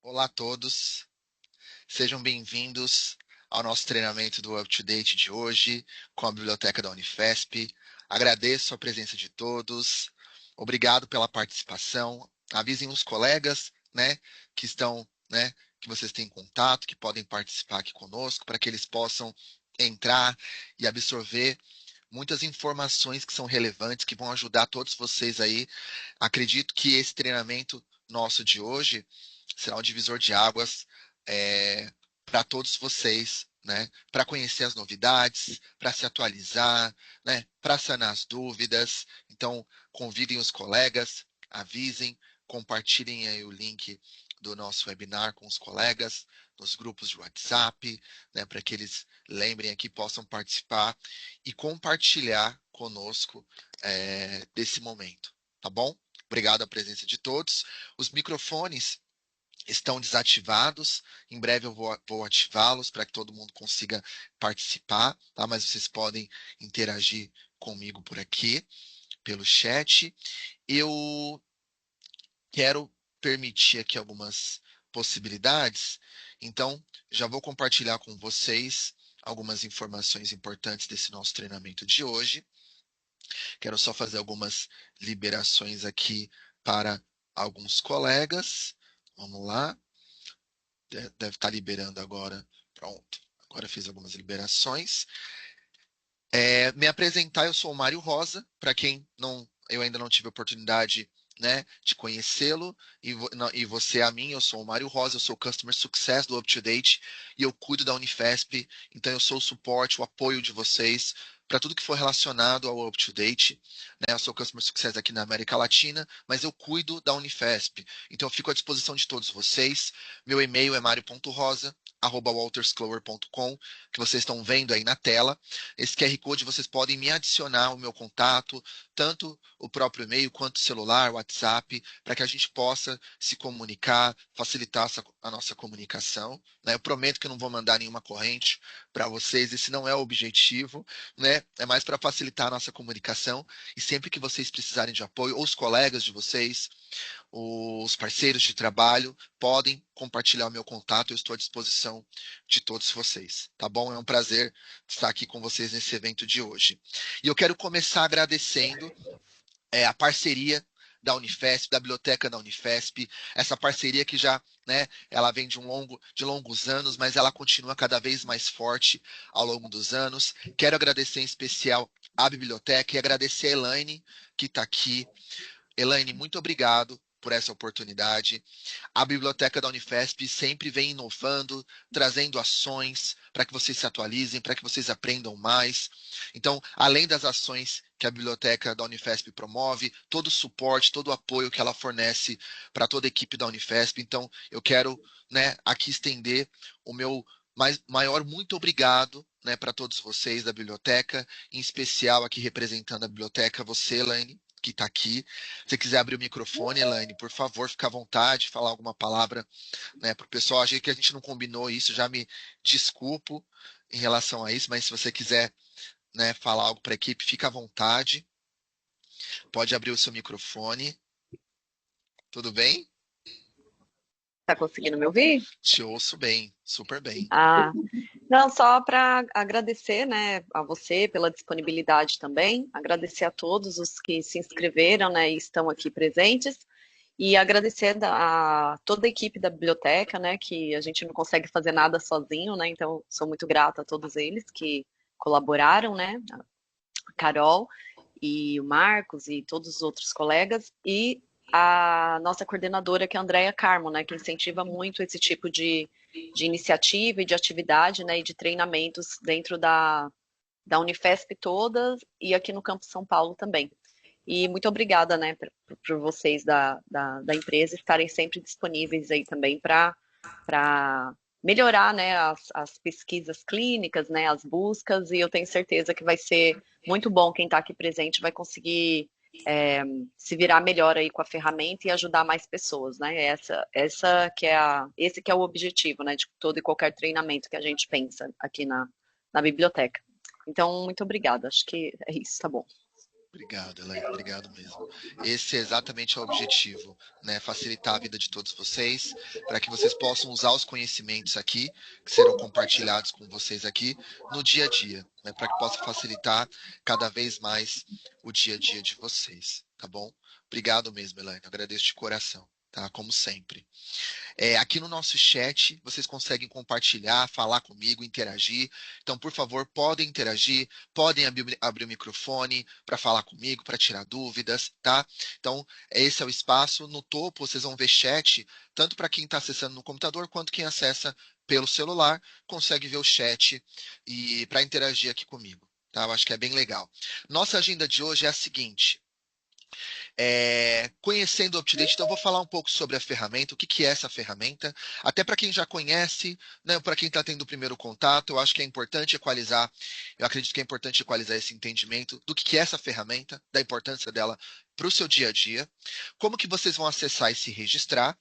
Olá a todos, sejam bem-vindos ao nosso treinamento do Up to Date de hoje com a Biblioteca da Unifesp. Agradeço a presença de todos, obrigado pela participação. Avisem os colegas, né, que estão, né, que vocês têm contato, que podem participar aqui conosco, para que eles possam entrar e absorver muitas informações que são relevantes, que vão ajudar todos vocês aí. Acredito que esse treinamento nosso de hoje será um divisor de águas para todos vocês, né? Para conhecer as novidades, para se atualizar, né? Para sanar as dúvidas. Então, convidem os colegas, avisem, compartilhem aí o link do nosso webinar com os colegas, nos grupos de WhatsApp, né? Para que eles lembrem aqui, possam participar e compartilhar conosco desse momento, tá bom? Obrigado a presença de todos. Os microfones estão desativados. Em breve eu vou ativá-los para que todo mundo consiga participar, tá? Mas vocês podem interagir comigo por aqui, pelo chat. Eu quero permitir aqui algumas possibilidades, então já vou compartilhar com vocês algumas informações importantes desse nosso treinamento de hoje. Quero só fazer algumas liberações aqui para alguns colegas. Vamos lá. Deve estar liberando agora. Pronto. Agora fiz algumas liberações. Me apresentar, eu sou o Mário Rosa. Para quem não, eu ainda não tive a oportunidade, né, de conhecê-lo, e você a mim, eu sou o Mário Rosa, eu sou o Customer Success do UpToDate, e eu cuido da Unifesp, então eu sou o suporte, o apoio de vocês para tudo que for relacionado ao UpToDate, né? Eu sou Customer Success aqui na América Latina, mas eu cuido da Unifesp, então eu fico à disposição de todos vocês. Meu e-mail é mario.rosa@waltersclover.com, que vocês estão vendo aí na tela. Esse QR Code vocês podem me adicionar o meu contato, tanto o próprio e-mail quanto o celular, WhatsApp, para que a gente possa se comunicar, facilitar a nossa comunicação, né? Eu prometo que eu não vou mandar nenhuma corrente para vocês, esse não é o objetivo, né? É mais para facilitar a nossa comunicação, e sempre que vocês precisarem de apoio, ou os colegas de vocês, os parceiros de trabalho podem compartilhar o meu contato, eu estou à disposição de todos vocês, tá bom? É um prazer estar aqui com vocês nesse evento de hoje. E eu quero começar agradecendo a parceria da Unifesp, da biblioteca da Unifesp, essa parceria que já, né, ela vem de longos anos, mas ela continua cada vez mais forte ao longo dos anos. Quero agradecer em especial à biblioteca e agradecer a Elaine, que está aqui. Elaine, muito obrigado por essa oportunidade. A biblioteca da Unifesp sempre vem inovando, trazendo ações para que vocês se atualizem, para que vocês aprendam mais. Então, além das ações que a biblioteca da Unifesp promove, todo o suporte, todo o apoio que ela fornece para toda a equipe da Unifesp. Então, eu quero, né, aqui estender o meu maior muito obrigado, né, para todos vocês da biblioteca, em especial aqui representando a biblioteca, você, Elaine, que está aqui. Se você quiser abrir o microfone, Elaine, por favor, fique à vontade, falar alguma palavra, né, para o pessoal. Achei que a gente não combinou isso, já me desculpo em relação a isso, mas se você quiser, né, falar algo para a equipe, fica à vontade. Pode abrir o seu microfone. Tudo bem? Tá conseguindo me ouvir? Te ouço bem, super bem. Ah, não, só para agradecer, né, a você pela disponibilidade também, agradecer a todos os que se inscreveram, né, e estão aqui presentes, e agradecer a toda a equipe da biblioteca, né, que a gente não consegue fazer nada sozinho, né, então sou muito grata a todos eles que colaboraram, né, a Carol e o Marcos e todos os outros colegas, e a nossa coordenadora, que é a Andrea Carmo, né, que incentiva muito esse tipo de iniciativa e de atividade, né, e de treinamentos dentro da Unifesp toda e aqui no Campus São Paulo também. E muito obrigada, né, por vocês da empresa estarem sempre disponíveis aí também para melhorar, né, as pesquisas clínicas, né, as buscas, e eu tenho certeza que vai ser muito bom quem está aqui presente vai conseguir se virar melhor aí com a ferramenta e ajudar mais pessoas, né? Essa que é esse que é o objetivo, né, de todo e qualquer treinamento que a gente pensa aqui na biblioteca. Então, muito obrigada. Acho que é isso, tá bom. Obrigado, Elaine, obrigado mesmo. Esse é exatamente o objetivo, né? Facilitar a vida de todos vocês, para que vocês possam usar os conhecimentos aqui, que serão compartilhados com vocês aqui, no dia a dia, né? Para que possa facilitar cada vez mais o dia a dia de vocês, tá bom? Obrigado mesmo, Elaine, agradeço de coração, tá? Como sempre. Aqui no nosso chat, vocês conseguem compartilhar, falar comigo, interagir. Então, por favor, podem interagir, podem abrir o microfone para falar comigo, para tirar dúvidas, tá? Então, esse é o espaço. No topo, vocês vão ver chat, tanto para quem está acessando no computador, quanto quem acessa pelo celular, consegue ver o chat e para interagir aqui comigo. Tá? Eu acho que é bem legal. Nossa agenda de hoje é a seguinte. Conhecendo o UpToDate, então eu vou falar um pouco sobre a ferramenta, o que, que é essa ferramenta, até para quem já conhece, né, para quem está tendo o primeiro contato, eu acho que é importante equalizar, eu acredito que é importante equalizar esse entendimento do que é essa ferramenta, da importância dela para o seu dia a dia, como que vocês vão acessar e se registrar.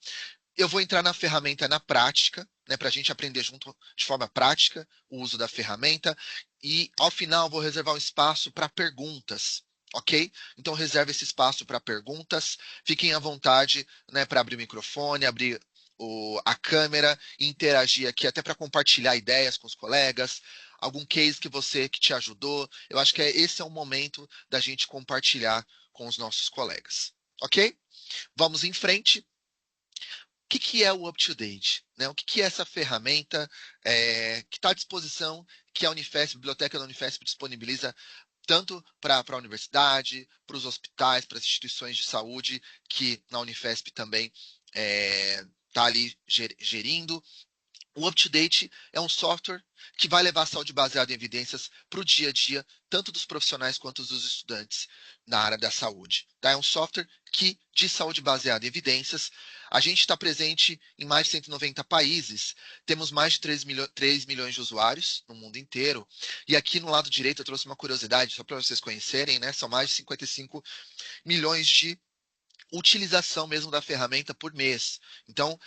Eu vou entrar na ferramenta na prática, né, para a gente aprender junto de forma prática o uso da ferramenta. E ao final vou reservar um espaço para perguntas, ok? Então reserve esse espaço para perguntas. Fiquem à vontade, né, para abrir o microfone, abrir a câmera, e interagir aqui até para compartilhar ideias com os colegas, algum case que te ajudou. Eu acho que esse é o momento da gente compartilhar com os nossos colegas, ok? Vamos em frente. O que, que é o UpToDate? Né? O que, que é essa ferramenta que está à disposição, que a Unifesp, a biblioteca da Unifesp disponibiliza tanto para a universidade, para os hospitais, para as instituições de saúde, que na Unifesp também está ali gerindo. O UpToDate é um software que vai levar a saúde baseada em evidências para o dia a dia, tanto dos profissionais quanto dos estudantes na área da saúde. Tá? É um software de saúde baseada em evidências. A gente está presente em mais de 190 países, temos mais de 3 milhões de usuários no mundo inteiro. E aqui no lado direito eu trouxe uma curiosidade, só para vocês conhecerem, né? São mais de 55 milhões de utilização mesmo da ferramenta por mês. Então,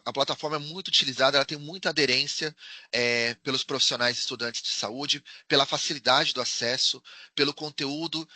a plataforma é muito utilizada, ela tem muita aderência pelos profissionais e estudantes de saúde, pela facilidade do acesso, pelo conteúdo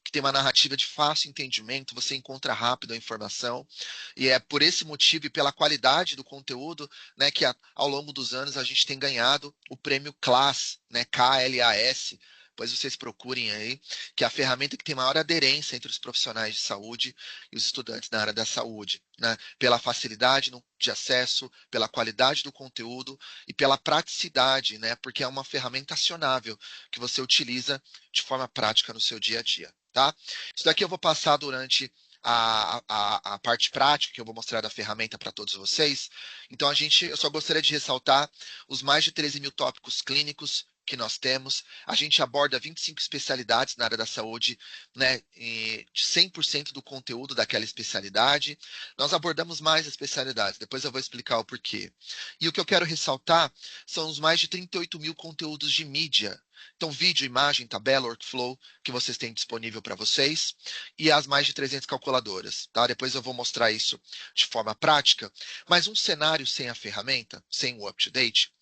que tem uma narrativa de fácil entendimento, você encontra rápido a informação, e é por esse motivo e pela qualidade do conteúdo, né, que ao longo dos anos a gente tem ganhado o prêmio CLAS, né, KLAS, pois vocês procurem aí, que é a ferramenta que tem maior aderência entre os profissionais de saúde e os estudantes na área da saúde, né? Pela facilidade de acesso, pela qualidade do conteúdo e pela praticidade, né? Porque é uma ferramenta acionável que você utiliza de forma prática no seu dia a dia, tá? Isso daqui eu vou passar durante a parte prática que eu vou mostrar da ferramenta para todos vocês. Então, eu só gostaria de ressaltar os mais de 13 mil tópicos clínicos que nós temos. A gente aborda 25 especialidades na área da saúde, né, de 100% do conteúdo daquela especialidade. Nós abordamos mais especialidades, depois eu vou explicar o porquê. E o que eu quero ressaltar são os mais de 38 mil conteúdos de mídia. Então, vídeo, imagem, tabela, workflow, que vocês têm disponível para vocês, e as mais de 300 calculadoras. Tá? Depois eu vou mostrar isso de forma prática. Mas um cenário sem a ferramenta, sem o UpToDate,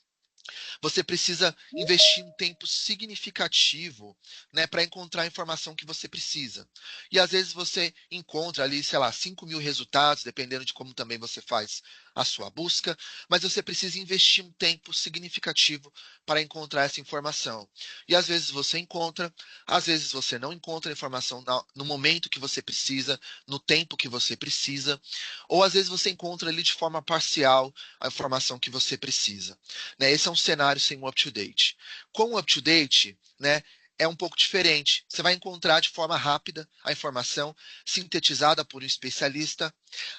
você precisa investir um tempo significativo, né, para encontrar a informação que você precisa. E às vezes você encontra ali, sei lá, 5 mil resultados, dependendo de como também você faz a sua busca, mas você precisa investir um tempo significativo para encontrar essa informação. E às vezes você encontra, às vezes você não encontra a informação no momento que você precisa, no tempo que você precisa, ou às vezes você encontra ali de forma parcial a informação que você precisa. Né? Esse é um cenário sem o UpToDate. Com o UpToDate, né, é um pouco diferente. Você vai encontrar de forma rápida a informação sintetizada por um especialista,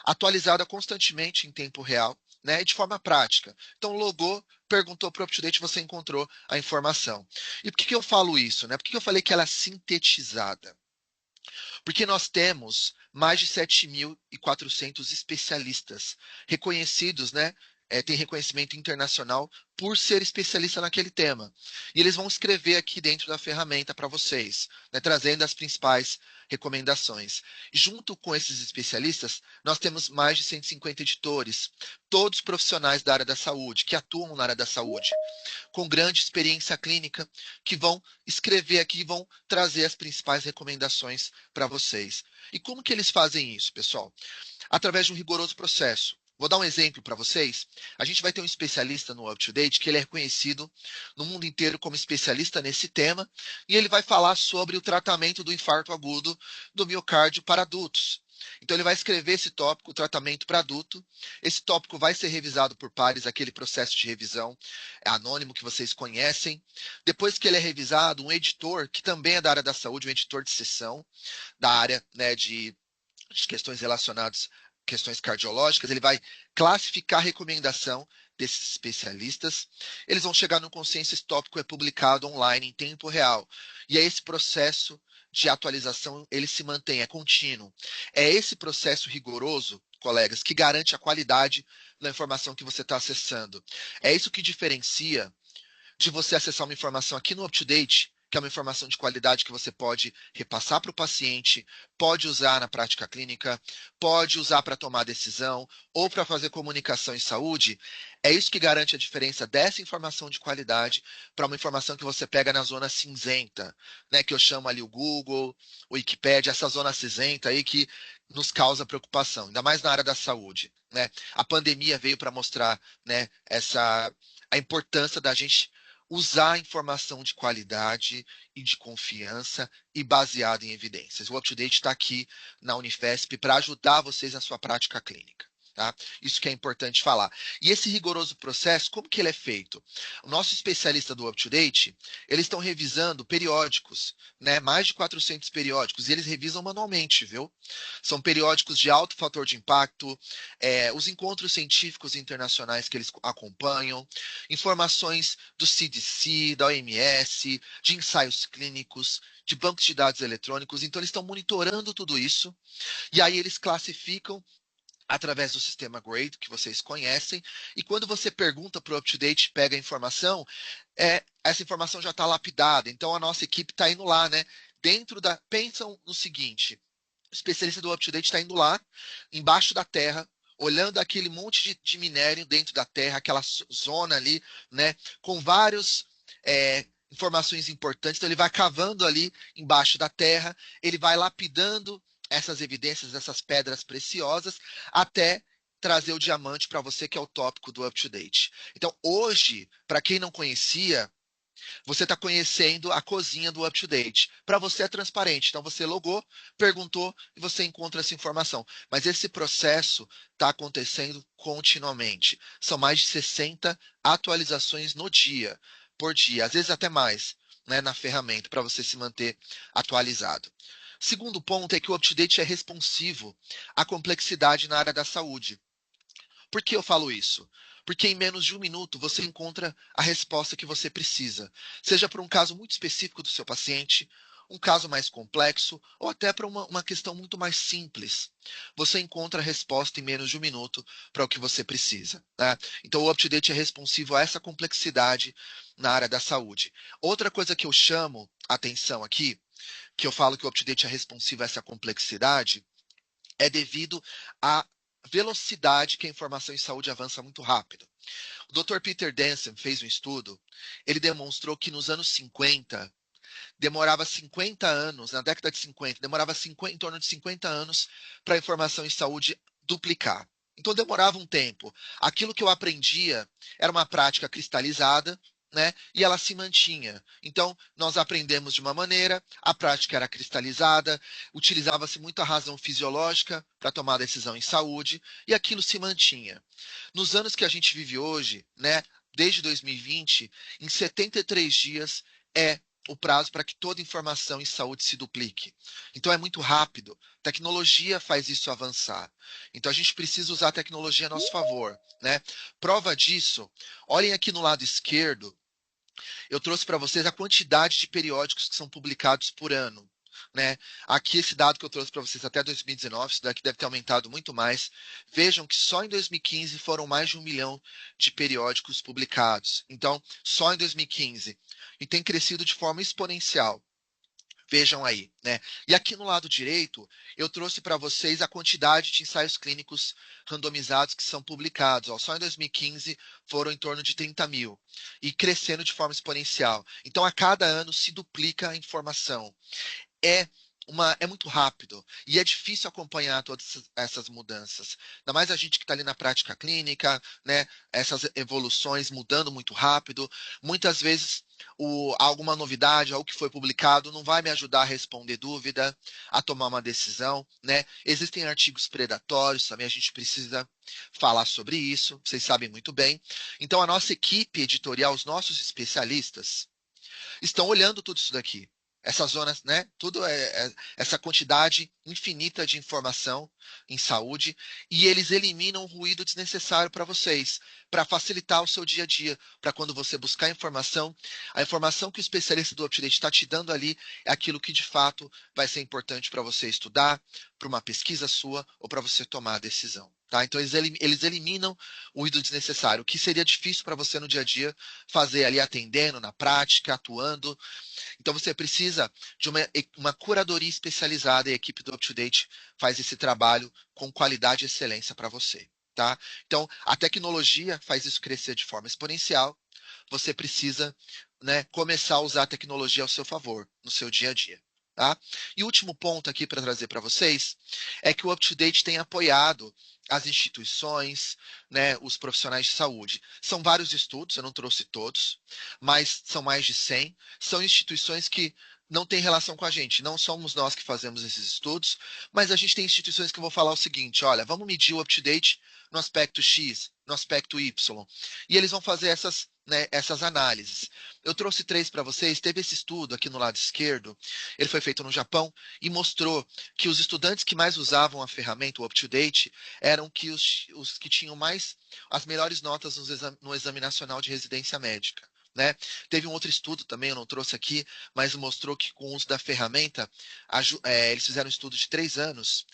atualizada constantemente em tempo real, né, e de forma prática. Então, logou, perguntou para o UpToDate, você encontrou a informação. E por que eu falo isso? Né? Por que eu falei que ela é sintetizada? Porque nós temos mais de 7.400 especialistas reconhecidos, né, tem reconhecimento internacional por ser especialista naquele tema. E eles vão escrever aqui dentro da ferramenta para vocês, né, trazendo as principais recomendações. Junto com esses especialistas, nós temos mais de 150 editores, todos profissionais da área da saúde, que atuam na área da saúde, com grande experiência clínica, que vão escrever aqui e vão trazer as principais recomendações para vocês. E como que eles fazem isso, pessoal? Através de um rigoroso processo. Vou dar um exemplo para vocês. A gente vai ter um especialista no UpToDate que ele é reconhecido no mundo inteiro como especialista nesse tema e ele vai falar sobre o tratamento do infarto agudo do miocárdio para adultos. Então ele vai escrever esse tópico, o tratamento para adulto. Esse tópico vai ser revisado por pares, aquele processo de revisão anônimo que vocês conhecem. Depois que ele é revisado, um editor, que também é da área da saúde, um editor de sessão, da área, né, de questões relacionadas questões cardiológicas, ele vai classificar a recomendação desses especialistas, eles vão chegar no consenso, esse tópico é publicado online em tempo real. E é esse processo de atualização, ele se mantém, é contínuo. É esse processo rigoroso, colegas, que garante a qualidade da informação que você está acessando. É isso que diferencia de você acessar uma informação aqui no UpToDate, que é uma informação de qualidade que você pode repassar para o paciente, pode usar na prática clínica, pode usar para tomar decisão ou para fazer comunicação em saúde. É isso que garante a diferença dessa informação de qualidade para uma informação que você pega na zona cinzenta, né, que eu chamo ali o Google, o Wikipedia, essa zona cinzenta aí que nos causa preocupação, ainda mais na área da saúde, né? A pandemia veio para mostrar, né, a importância da gente usar informação de qualidade e de confiança e baseada em evidências. O UpToDate está aqui na Unifesp para ajudar vocês na sua prática clínica. Tá? Isso que é importante falar. E esse rigoroso processo, como que ele é feito? O nosso especialista do UpToDate, eles estão revisando periódicos, né? Mais de 400 periódicos, e eles revisam manualmente, viu? São periódicos de alto fator de impacto, os encontros científicos internacionais que eles acompanham, informações do CDC, da OMS, de ensaios clínicos, de bancos de dados eletrônicos. Então, eles estão monitorando tudo isso, e aí eles classificam através do sistema Grade, que vocês conhecem, e quando você pergunta para o UpToDate, pega a informação, essa informação já está lapidada, então a nossa equipe está indo lá, né? Pensam no seguinte, o especialista do UpToDate está indo lá, embaixo da terra, olhando aquele monte de minério dentro da terra, aquela zona ali, né? Com vários informações importantes, então ele vai cavando ali embaixo da terra, ele vai lapidando essas evidências, essas pedras preciosas, até trazer o diamante para você, que é o tópico do UpToDate. Então, hoje, para quem não conhecia, você está conhecendo a cozinha do UpToDate. Para você é transparente. Então, você logou, perguntou e você encontra essa informação. Mas esse processo está acontecendo continuamente. São mais de 60 atualizações no dia, por dia, às vezes até mais, né, na ferramenta, para você se manter atualizado. Segundo ponto é que o UpToDate é responsivo à complexidade na área da saúde. Por que eu falo isso? Porque em menos de um minuto você encontra a resposta que você precisa, seja para um caso muito específico do seu paciente, um caso mais complexo, ou até para uma questão muito mais simples. Você encontra a resposta em menos de um minuto para o que você precisa. Né? Então, o UpToDate é responsivo a essa complexidade na área da saúde. Outra coisa que eu chamo atenção aqui, que eu falo que o UpToDate é responsivo a essa complexidade, é devido à velocidade que a informação em saúde avança muito rápido. O Dr. Peter Danson fez um estudo, ele demonstrou que nos anos 50, demorava 50 anos, na década de 50, demorava em torno de 50 anos para a informação em saúde duplicar. Então demorava um tempo. Aquilo que eu aprendia era uma prática cristalizada, né? E ela se mantinha. Então, nós aprendemos de uma maneira, a prática era cristalizada, utilizava-se muito a razão fisiológica para tomar decisão em saúde, e aquilo se mantinha. Nos anos que a gente vive hoje, né? Desde 2020, em 73 dias é o prazo para que toda informação em saúde se duplique. Então é muito rápido. Tecnologia faz isso avançar. Então a gente precisa usar a tecnologia a nosso favor, né? Prova disso, olhem aqui no lado esquerdo, eu trouxe para vocês a quantidade de periódicos que são publicados por ano. né? Aqui esse dado que eu trouxe para vocês até 2019, isso daqui deve ter aumentado muito mais. Vejam que só em 2015 foram mais de 1 milhão de periódicos publicados. Então, só em 2015. E tem crescido de forma exponencial. Vejam aí, né? E aqui no lado direito, eu trouxe para vocês a quantidade de ensaios clínicos randomizados que são publicados. Ó, só em 2015 foram em torno de 30 mil e crescendo de forma exponencial. Então, a cada ano se duplica a informação. É é muito rápido e é difícil acompanhar todas essas mudanças. Ainda mais a gente que está ali na prática clínica, né? Essas evoluções mudando muito rápido. Muitas vezes alguma novidade, algo que foi publicado, não vai me ajudar a responder dúvida, a tomar uma decisão, né? Existem artigos predatórios, também a gente precisa falar sobre isso, vocês sabem muito bem. Então, a nossa equipe editorial, os nossos especialistas, estão olhando tudo isso daqui. Essas zonas, né? Tudo essa quantidade infinita de informação em saúde, e eles eliminam o ruído desnecessário para vocês, para facilitar o seu dia a dia, para quando você buscar informação, a informação que o especialista do UpToDate está te dando ali é aquilo que de fato vai ser importante para você estudar, para uma pesquisa sua ou para você tomar a decisão. Tá? Então, eles eliminam o ruído desnecessário, o que seria difícil para você no dia a dia fazer ali atendendo, na prática, atuando. Então você precisa de uma curadoria especializada e a equipe do UpToDate faz esse trabalho com qualidade e excelência para você. Tá? Então, a tecnologia faz isso crescer de forma exponencial. Você precisa, né, começar a usar a tecnologia ao seu favor no seu dia a dia. Tá? E o último ponto aqui para trazer para vocês é que o UpToDate tem apoiado as instituições, né, os profissionais de saúde. São vários estudos, eu não trouxe todos, mas são mais de 100. São instituições que não têm relação com a gente, não somos nós que fazemos esses estudos, mas a gente tem instituições que vão falar o seguinte: olha, vamos medir o UpToDate no aspecto X, no aspecto Y, e eles vão fazer essas análises. Eu trouxe 3 para vocês. Teve esse estudo aqui no lado esquerdo, ele foi feito no Japão e mostrou que os estudantes que mais usavam a ferramenta, o UpToDate, eram que os que tinham as melhores notas no exame nacional de residência médica. Né? Teve um outro estudo também, eu não trouxe aqui, mas mostrou que com o uso da ferramenta, eles fizeram um estudo de 3 anos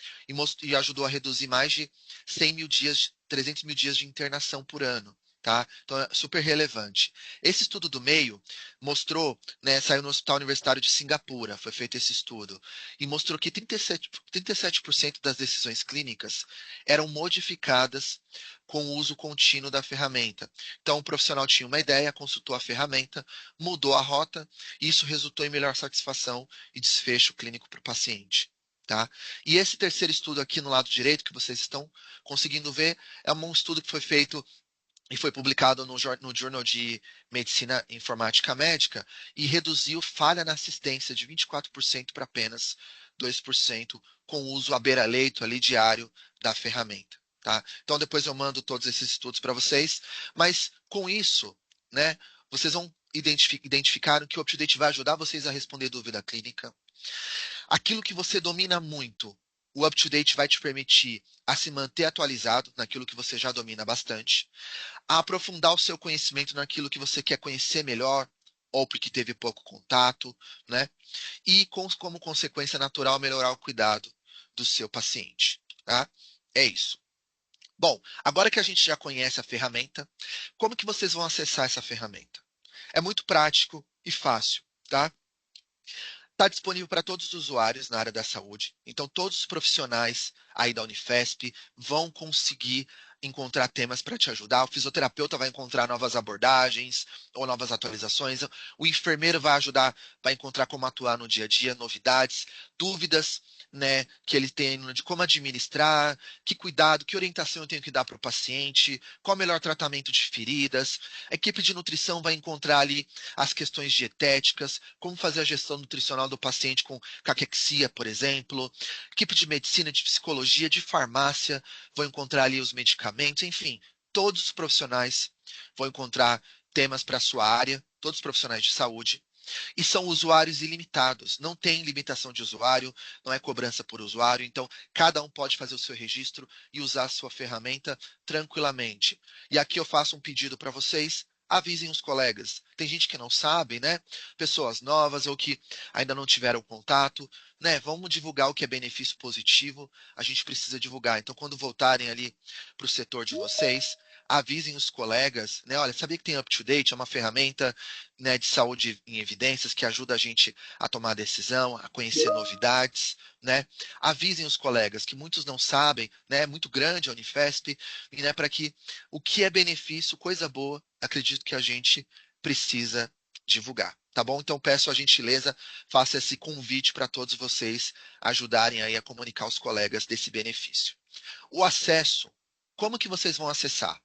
e ajudou a reduzir mais de 100 mil dias, 300 mil dias de internação por ano. Tá? Então é super relevante. Esse estudo do meio mostrou, né, saiu no Hospital Universitário de Singapura, foi feito esse estudo, e mostrou que 37% das decisões clínicas eram modificadas com o uso contínuo da ferramenta. Então, o profissional tinha uma ideia, consultou a ferramenta, mudou a rota, e isso resultou em melhor satisfação e desfecho clínico para o paciente. Tá? E esse terceiro estudo aqui no lado direito, que vocês estão conseguindo ver, é um estudo que foi feito e foi publicado no Journal de Medicina Informática Médica e reduziu falha na assistência de 24% para apenas 2% com o uso à beira-leito ali diário da ferramenta. Tá? Então depois eu mando todos esses estudos para vocês, mas com isso, né, vocês vão identificar que o UpToDate vai ajudar vocês a responder dúvida clínica. Aquilo que você domina muito, o UpToDate vai te permitir a se manter atualizado naquilo que você já domina bastante, a aprofundar o seu conhecimento naquilo que você quer conhecer melhor, ou porque teve pouco contato, né? E como consequência natural, melhorar o cuidado do seu paciente. Tá? É isso. Bom, agora que a gente já conhece a ferramenta, como que vocês vão acessar essa ferramenta? É muito prático e fácil, tá? Está disponível para todos os usuários na área da saúde. Então, todos os profissionais aí da Unifesp vão conseguir encontrar temas para te ajudar. O fisioterapeuta vai encontrar novas abordagens ou novas atualizações. O enfermeiro vai ajudar, vai encontrar como atuar no dia a dia, novidades, dúvidas, né, que ele tem de como administrar, que cuidado, que orientação eu tenho que dar para o paciente, qual o melhor tratamento de feridas. A equipe de nutrição vai encontrar ali as questões dietéticas, como fazer a gestão nutricional do paciente com caquexia, por exemplo. Equipe de medicina, de psicologia, de farmácia, vão encontrar ali os medicamentos, enfim, todos os profissionais vão encontrar temas para a sua área, todos os profissionais de saúde. E são usuários ilimitados, não tem limitação de usuário, não é cobrança por usuário, então cada um pode fazer o seu registro e usar a sua ferramenta tranquilamente. E aqui eu faço um pedido para vocês, avisem os colegas. Tem gente que não sabe, né? Pessoas novas ou que ainda não tiveram contato, né? Vamos divulgar o que é benefício positivo, a gente precisa divulgar. Então, quando voltarem ali para o setor de vocês, avisem os colegas, né? Olha, sabia que tem UpToDate, é uma ferramenta, né, de saúde em evidências que ajuda a gente a tomar decisão, a conhecer novidades, né? Avisem os colegas que muitos não sabem, né? É muito grande a Unifesp, e né, para que o que é benefício, coisa boa, acredito que a gente precisa divulgar. Tá bom? Então peço a gentileza, faça esse convite para todos vocês ajudarem aí a comunicar aos colegas desse benefício. O acesso, como que vocês vão acessar?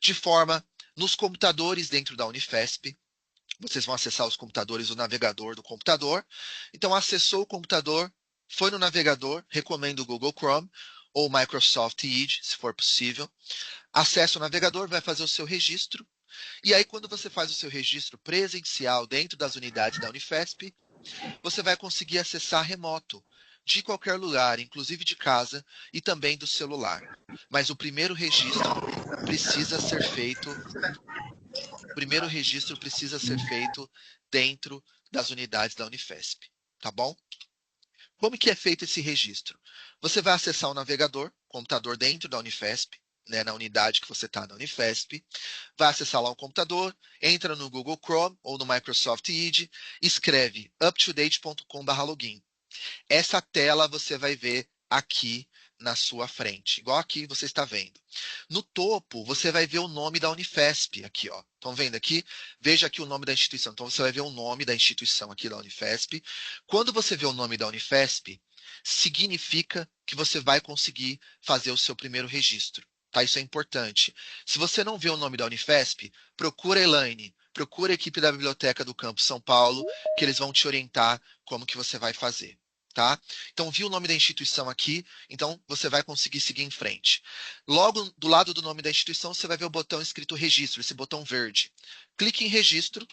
De forma nos computadores dentro da Unifesp, vocês vão acessar os computadores, o navegador do computador. Então, acessou o computador, foi no navegador, recomendo o Google Chrome ou Microsoft Edge, se for possível. Acessa o navegador, vai fazer o seu registro. E aí, quando você faz o seu registro presencial dentro das unidades da Unifesp, você vai conseguir acessar remoto, de qualquer lugar, inclusive de casa e também do celular. Mas o primeiro registro precisa ser feito o primeiro registro precisa ser feito dentro das unidades da Unifesp, tá bom? Como que é feito esse registro? Você vai acessar o navegador, computador dentro da Unifesp, né, na unidade que você está na Unifesp, vai acessar lá o computador, entra no Google Chrome ou no Microsoft Edge, escreve uptodate.com/login. Essa tela você vai ver aqui na sua frente, igual aqui você está vendo. No topo, você vai ver o nome da Unifesp aqui, ó. Estão vendo aqui? Veja aqui o nome da instituição. Então você vai ver o nome da instituição aqui da Unifesp. Quando você vê o nome da Unifesp, significa que você vai conseguir fazer o seu primeiro registro. Tá? Isso é importante. Se você não vê o nome da Unifesp, procura a Elaine, procura a equipe da Biblioteca do Campus São Paulo, que eles vão te orientar como que você vai fazer. Tá? Então, viu o nome da instituição aqui, então você vai conseguir seguir em frente. Logo do lado do nome da instituição, você vai ver o botão escrito registro, esse botão verde. Clique em registro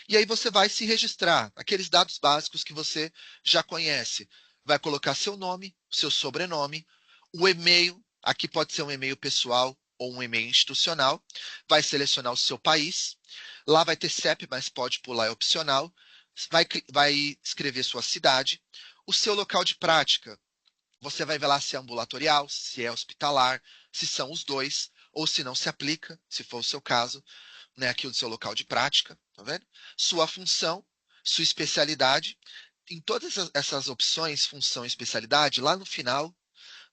e aí você vai se registrar, aqueles dados básicos que você já conhece. Vai colocar seu nome, seu sobrenome, o e-mail, aqui pode ser um e-mail pessoal ou um e-mail institucional, vai selecionar o seu país, lá vai ter CEP, mas pode pular, é opcional, vai escrever sua cidade, o seu local de prática. Você vai ver lá se é ambulatorial, se é hospitalar, se são os dois, ou se não se aplica, se for o seu caso, né, aqui o seu local de prática, tá vendo? Sua função, sua especialidade. Em todas essas opções, função e especialidade, lá no final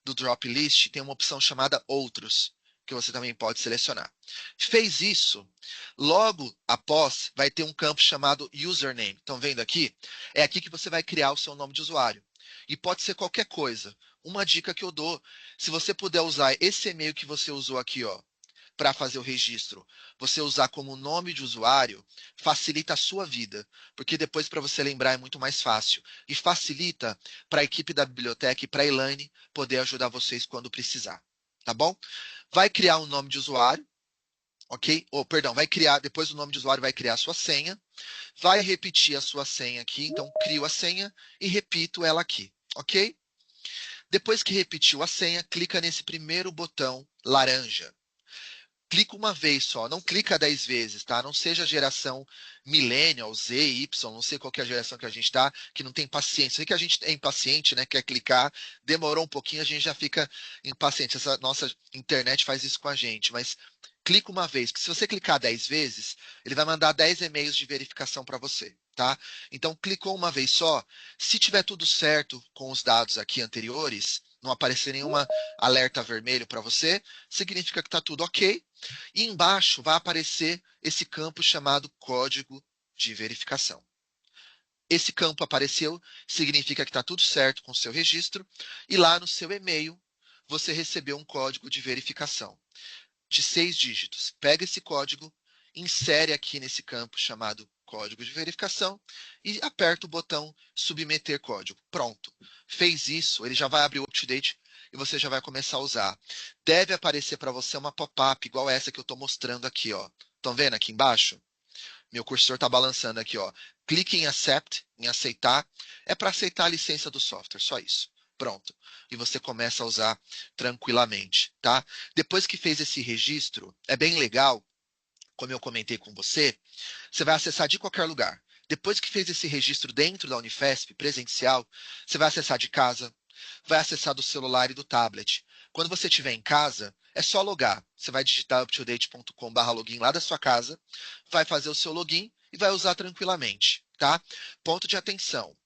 do drop list tem uma opção chamada outros, que você também pode selecionar. Fez isso, logo após vai ter um campo chamado username. Estão vendo aqui? É aqui que você vai criar o seu nome de usuário. E pode ser qualquer coisa. Uma dica que eu dou, se você puder usar esse e-mail que você usou aqui, ó, para fazer o registro, você usar como nome de usuário, facilita a sua vida, porque depois para você lembrar é muito mais fácil. E facilita para a equipe da biblioteca e para a Elaine poder ajudar vocês quando precisar. Tá bom? Vai criar um nome de usuário, ok? Ou, perdão, vai criar, depois do nome de usuário, vai criar a sua senha, vai repetir a sua senha aqui, então crio a senha e repito ela aqui, ok? Depois que repetiu a senha, clica nesse primeiro botão laranja. Clica uma vez só, não clica 10 vezes, tá? Não seja a geração millennial, Z, Y, não sei qual que é a geração que a gente tá, que não tem paciência. Sei que a gente é impaciente, né? Quer clicar, demorou um pouquinho, a gente já fica impaciente. Essa nossa internet faz isso com a gente, mas clica uma vez, porque se você clicar 10 vezes, ele vai mandar 10 e-mails de verificação para você, tá? Então, clicou uma vez só, se tiver tudo certo com os dados aqui anteriores, não aparecer nenhuma alerta vermelho para você, significa que está tudo ok. E embaixo vai aparecer esse campo chamado código de verificação. Esse campo apareceu, significa que está tudo certo com o seu registro, e lá no seu e-mail você recebeu um código de verificação de 6 dígitos. Pega esse código, insere aqui nesse campo chamado código de verificação e aperta o botão submeter código. Pronto. Fez isso, ele já vai abrir o UpToDate e você já vai começar a usar. Deve aparecer para você uma pop-up igual essa que eu estou mostrando aqui, ó. Estão vendo aqui embaixo? Meu cursor está balançando aqui, ó. Clique em Accept, em aceitar. É para aceitar a licença do software, só isso. Pronto. E você começa a usar tranquilamente, tá? Depois que fez esse registro, é bem legal como eu comentei com você, você vai acessar de qualquer lugar. Depois que fez esse registro dentro da Unifesp, presencial, você vai acessar de casa, vai acessar do celular e do tablet. Quando você estiver em casa, é só logar. Você vai digitar uptodate.com/login lá da sua casa, vai fazer o seu login e vai usar tranquilamente, tá? Ponto de atenção.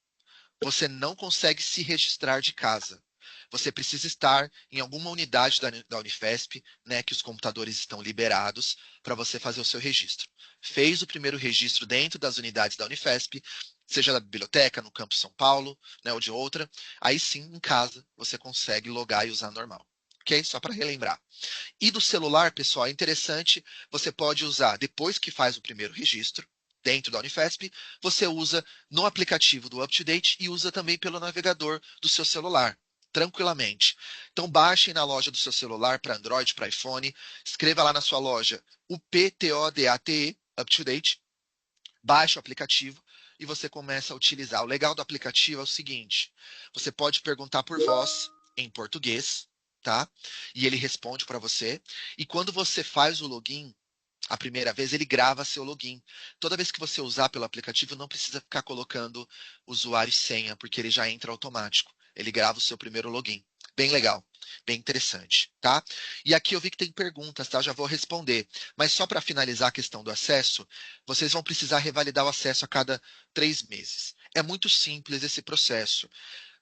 Você não consegue se registrar de casa. Você precisa estar em alguma unidade da Unifesp, né, que os computadores estão liberados para você fazer o seu registro. Fez o primeiro registro dentro das unidades da Unifesp, seja da biblioteca, no campus São Paulo, né, ou de outra, aí sim, em casa, você consegue logar e usar normal. Ok? Só para relembrar. E do celular, pessoal, é interessante, você pode usar, depois que faz o primeiro registro, dentro da Unifesp, você usa no aplicativo do UpToDate e usa também pelo navegador do seu celular, tranquilamente. Então, baixem na loja do seu celular para Android, para iPhone, escreva lá na sua loja UPTODATE, UpToDate, baixa o aplicativo e você começa a utilizar. O legal do aplicativo é o seguinte: você pode perguntar por voz em português, tá? E ele responde para você. E quando você faz o login, a primeira vez, ele grava seu login. Toda vez que você usar pelo aplicativo, não precisa ficar colocando usuário e senha, porque ele já entra automático. Ele grava o seu primeiro login. Bem legal, bem interessante, tá? E aqui eu vi que tem perguntas, tá? Já vou responder. Mas só para finalizar a questão do acesso, vocês vão precisar revalidar o acesso a cada 3 meses. É muito simples esse processo.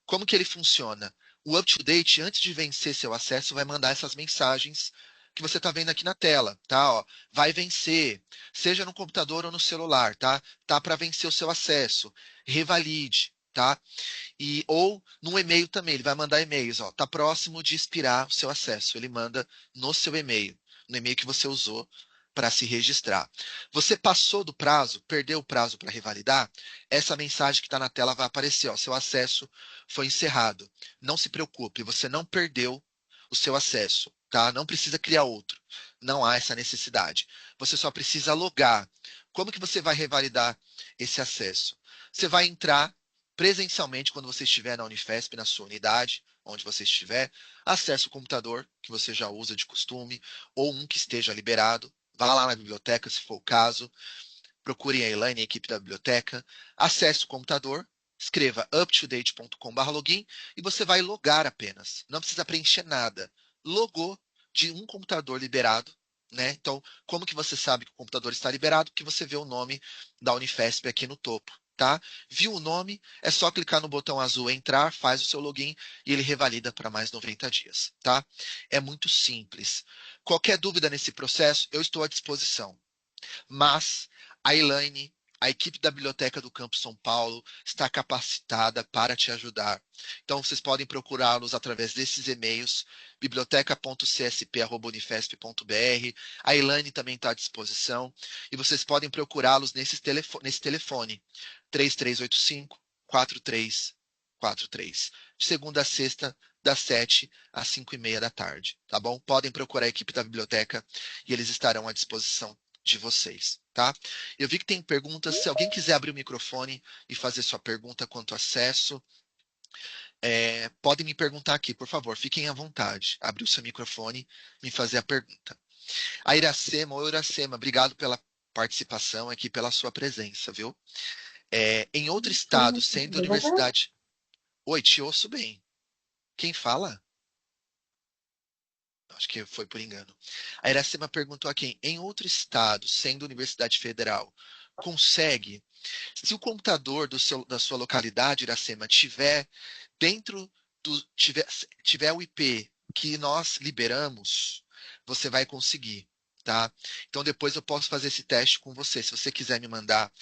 Como que ele funciona? O UpToDate, antes de vencer seu acesso, vai mandar essas mensagens que você está vendo aqui na tela, tá? Ó, vai vencer, seja no computador ou no celular, tá? Tá para vencer o seu acesso. Revalide, tá? E ou no e-mail também, ele vai mandar e-mails, ó, tá próximo de expirar o seu acesso. Ele manda no seu e-mail, no e-mail que você usou para se registrar. Você passou do prazo, perdeu o prazo para revalidar, essa mensagem que está na tela vai aparecer, ó, seu acesso foi encerrado. Não se preocupe, você não perdeu o seu acesso, tá? Não precisa criar outro. Não há essa necessidade. Você só precisa logar. Como que você vai revalidar esse acesso? Você vai entrar presencialmente quando você estiver na Unifesp, na sua unidade, onde você estiver, acesse o computador que você já usa de costume, ou um que esteja liberado, vá lá na biblioteca, se for o caso, procure a Elaine e a equipe da biblioteca, acesse o computador, escreva uptodate.com/login e você vai logar apenas. Não precisa preencher nada. Logou de um computador liberado, né? Então, como que você sabe que o computador está liberado? Porque você vê o nome da Unifesp aqui no topo, tá? Viu o nome? É só clicar no botão azul entrar, faz o seu login e ele revalida para mais 90 dias, tá? É muito simples. Qualquer dúvida nesse processo, eu estou à disposição. Mas a Elaine, a equipe da Biblioteca do Campo São Paulo, está capacitada para te ajudar. Então, vocês podem procurá-los através desses e-mails, biblioteca.csp@unifesp.br. A Elaine também está à disposição. E vocês podem procurá-los nesse telefone, 3385-4343. De segunda a sexta, das 7 às 5:30 da tarde, tá bom? Podem procurar a equipe da biblioteca e eles estarão à disposição de vocês, tá? Eu vi que tem perguntas. Se alguém quiser abrir o microfone e fazer sua pergunta quanto ao acesso, podem me perguntar aqui, por favor. Fiquem à vontade. Abrir o seu microfone e me fazer a pergunta. A Iracema, oi Iracema, obrigado pela participação aqui, pela sua presença, viu? Em outro estado, sendo universidade. Oi, te ouço bem. Quem fala? Acho que foi por engano. A Iracema perguntou aqui, em outro estado, sendo Universidade Federal, consegue, se o computador da sua localidade, Iracema, tiver dentro tiver o IP que nós liberamos, você vai conseguir, tá? Então depois eu posso fazer esse teste com você. Se você quiser me mandar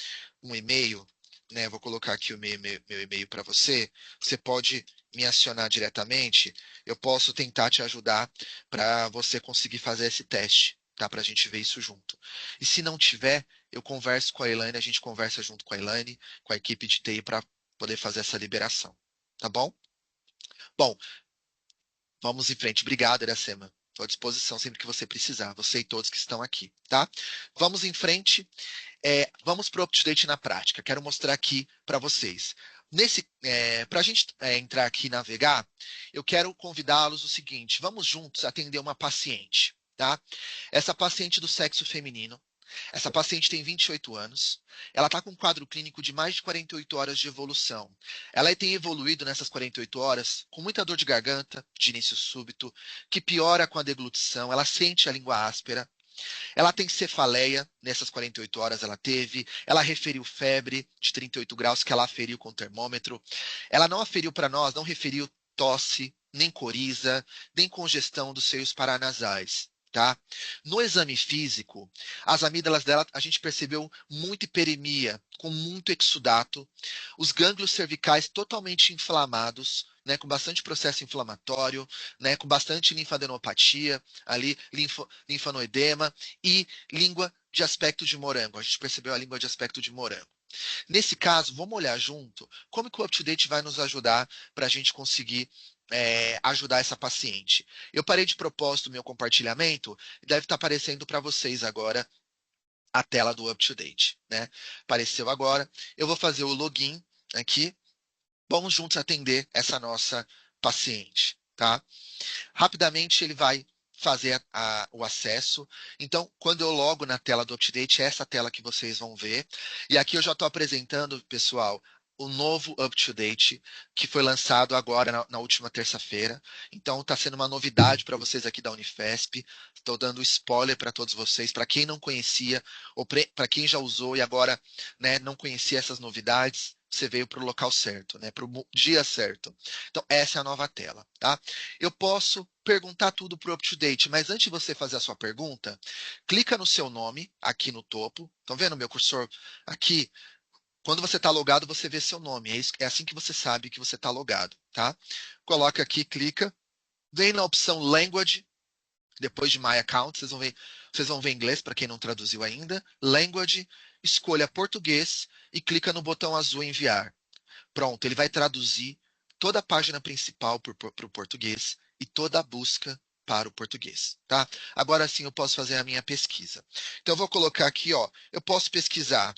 um e-mail, né? Vou colocar aqui o meu e-mail para você. Você pode me acionar diretamente. Eu posso tentar te ajudar para você conseguir fazer esse teste, tá? Para a gente ver isso junto. E se não tiver, eu converso com a Elaine, a gente conversa junto com a Elaine, com a equipe de TI para poder fazer essa liberação. Tá bom? Bom, vamos em frente. Obrigado, Iracema. Estou à disposição sempre que você precisar, você e todos que estão aqui, tá? Vamos em frente. Vamos para o UpToDate na prática. Quero mostrar aqui para vocês. Para a gente entrar aqui e navegar, eu quero convidá-los o seguinte: vamos juntos atender uma paciente, tá? Essa paciente do sexo feminino, Essa paciente tem 28 anos, ela está com um quadro clínico de mais de 48 horas de evolução. Ela tem evoluído nessas 48 horas com muita dor de garganta, de início súbito, que piora com a deglutição, ela sente a língua áspera, ela tem cefaleia, nessas 48 horas ela teve, ela referiu febre de 38 graus que ela aferiu com o termômetro, ela não aferiu para nós, não referiu tosse, nem coriza, nem congestão dos seios paranasais. Tá? No exame físico, as amígdalas dela, a gente percebeu muita hiperemia, com muito exudato, os gânglios cervicais totalmente inflamados, né, com bastante processo inflamatório, né, com bastante linfadenopatia, ali, linfanoedema e língua de aspecto de morango. A gente percebeu a língua de aspecto de morango. Nesse caso, vamos olhar junto como que o UpToDate vai nos ajudar para a gente conseguir ajudar essa paciente. Eu parei de propósito o meu compartilhamento e deve estar aparecendo para vocês agora a tela do UpToDate, né? Apareceu agora. Eu vou fazer o login aqui. Vamos juntos atender essa nossa paciente, tá? Rapidamente ele vai fazer o acesso. Então, quando eu logo na tela do UpToDate, é essa tela que vocês vão ver. E aqui eu já estou apresentando, pessoal, o novo UpToDate, que foi lançado agora na última terça-feira. Então, está sendo uma novidade para vocês aqui da Unifesp. Estou dando spoiler para todos vocês, para quem não conhecia, ou para quem já usou e agora, né, não conhecia essas novidades. Você veio para o local certo, né, para o dia certo. Então, essa é a nova tela, tá? Eu posso perguntar tudo para o UpToDate, mas antes de você fazer a sua pergunta, clica no seu nome aqui no topo. Estão vendo meu cursor aqui? Quando você está logado, você vê seu nome. É assim que você sabe que você está logado, tá? Coloca aqui, clica, vem na opção Language, depois de My Account, vocês vão ver inglês para quem não traduziu ainda. Language, escolha português e clica no botão azul enviar. Pronto, ele vai traduzir toda a página principal para o português e toda a busca para o português, tá? Agora sim eu posso fazer a minha pesquisa. Então eu vou colocar aqui, ó, eu posso pesquisar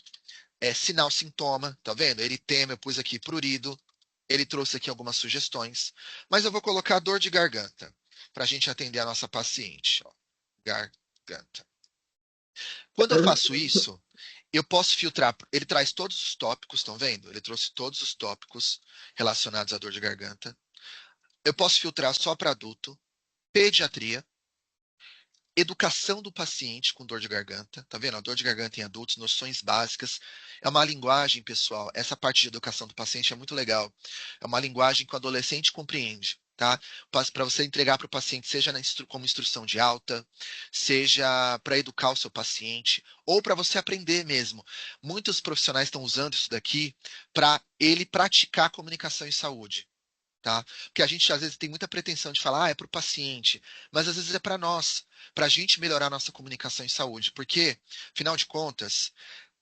sinal sintoma, tá vendo? Eritema, eu pus aqui prurido, ele trouxe aqui algumas sugestões, mas eu vou colocar dor de garganta para a gente atender a nossa paciente, ó, garganta. Quando eu faço isso, eu posso filtrar. Ele traz todos os tópicos, estão vendo? Ele trouxe todos os tópicos relacionados à dor de garganta. Eu posso filtrar só para adulto, pediatria, educação do paciente com dor de garganta. Tá vendo? A dor de garganta em adultos, noções básicas. É uma linguagem, pessoal. Essa parte de educação do paciente é muito legal. É uma linguagem que o adolescente compreende. Tá? Para você entregar para o paciente, seja como instrução de alta, seja para educar o seu paciente, ou para você aprender mesmo. Muitos profissionais estão usando isso daqui para ele praticar a comunicação em saúde. Tá? Porque a gente às vezes tem muita pretensão de falar, é para o paciente, mas às vezes é para nós, para a gente melhorar a nossa comunicação em saúde, porque, afinal de contas,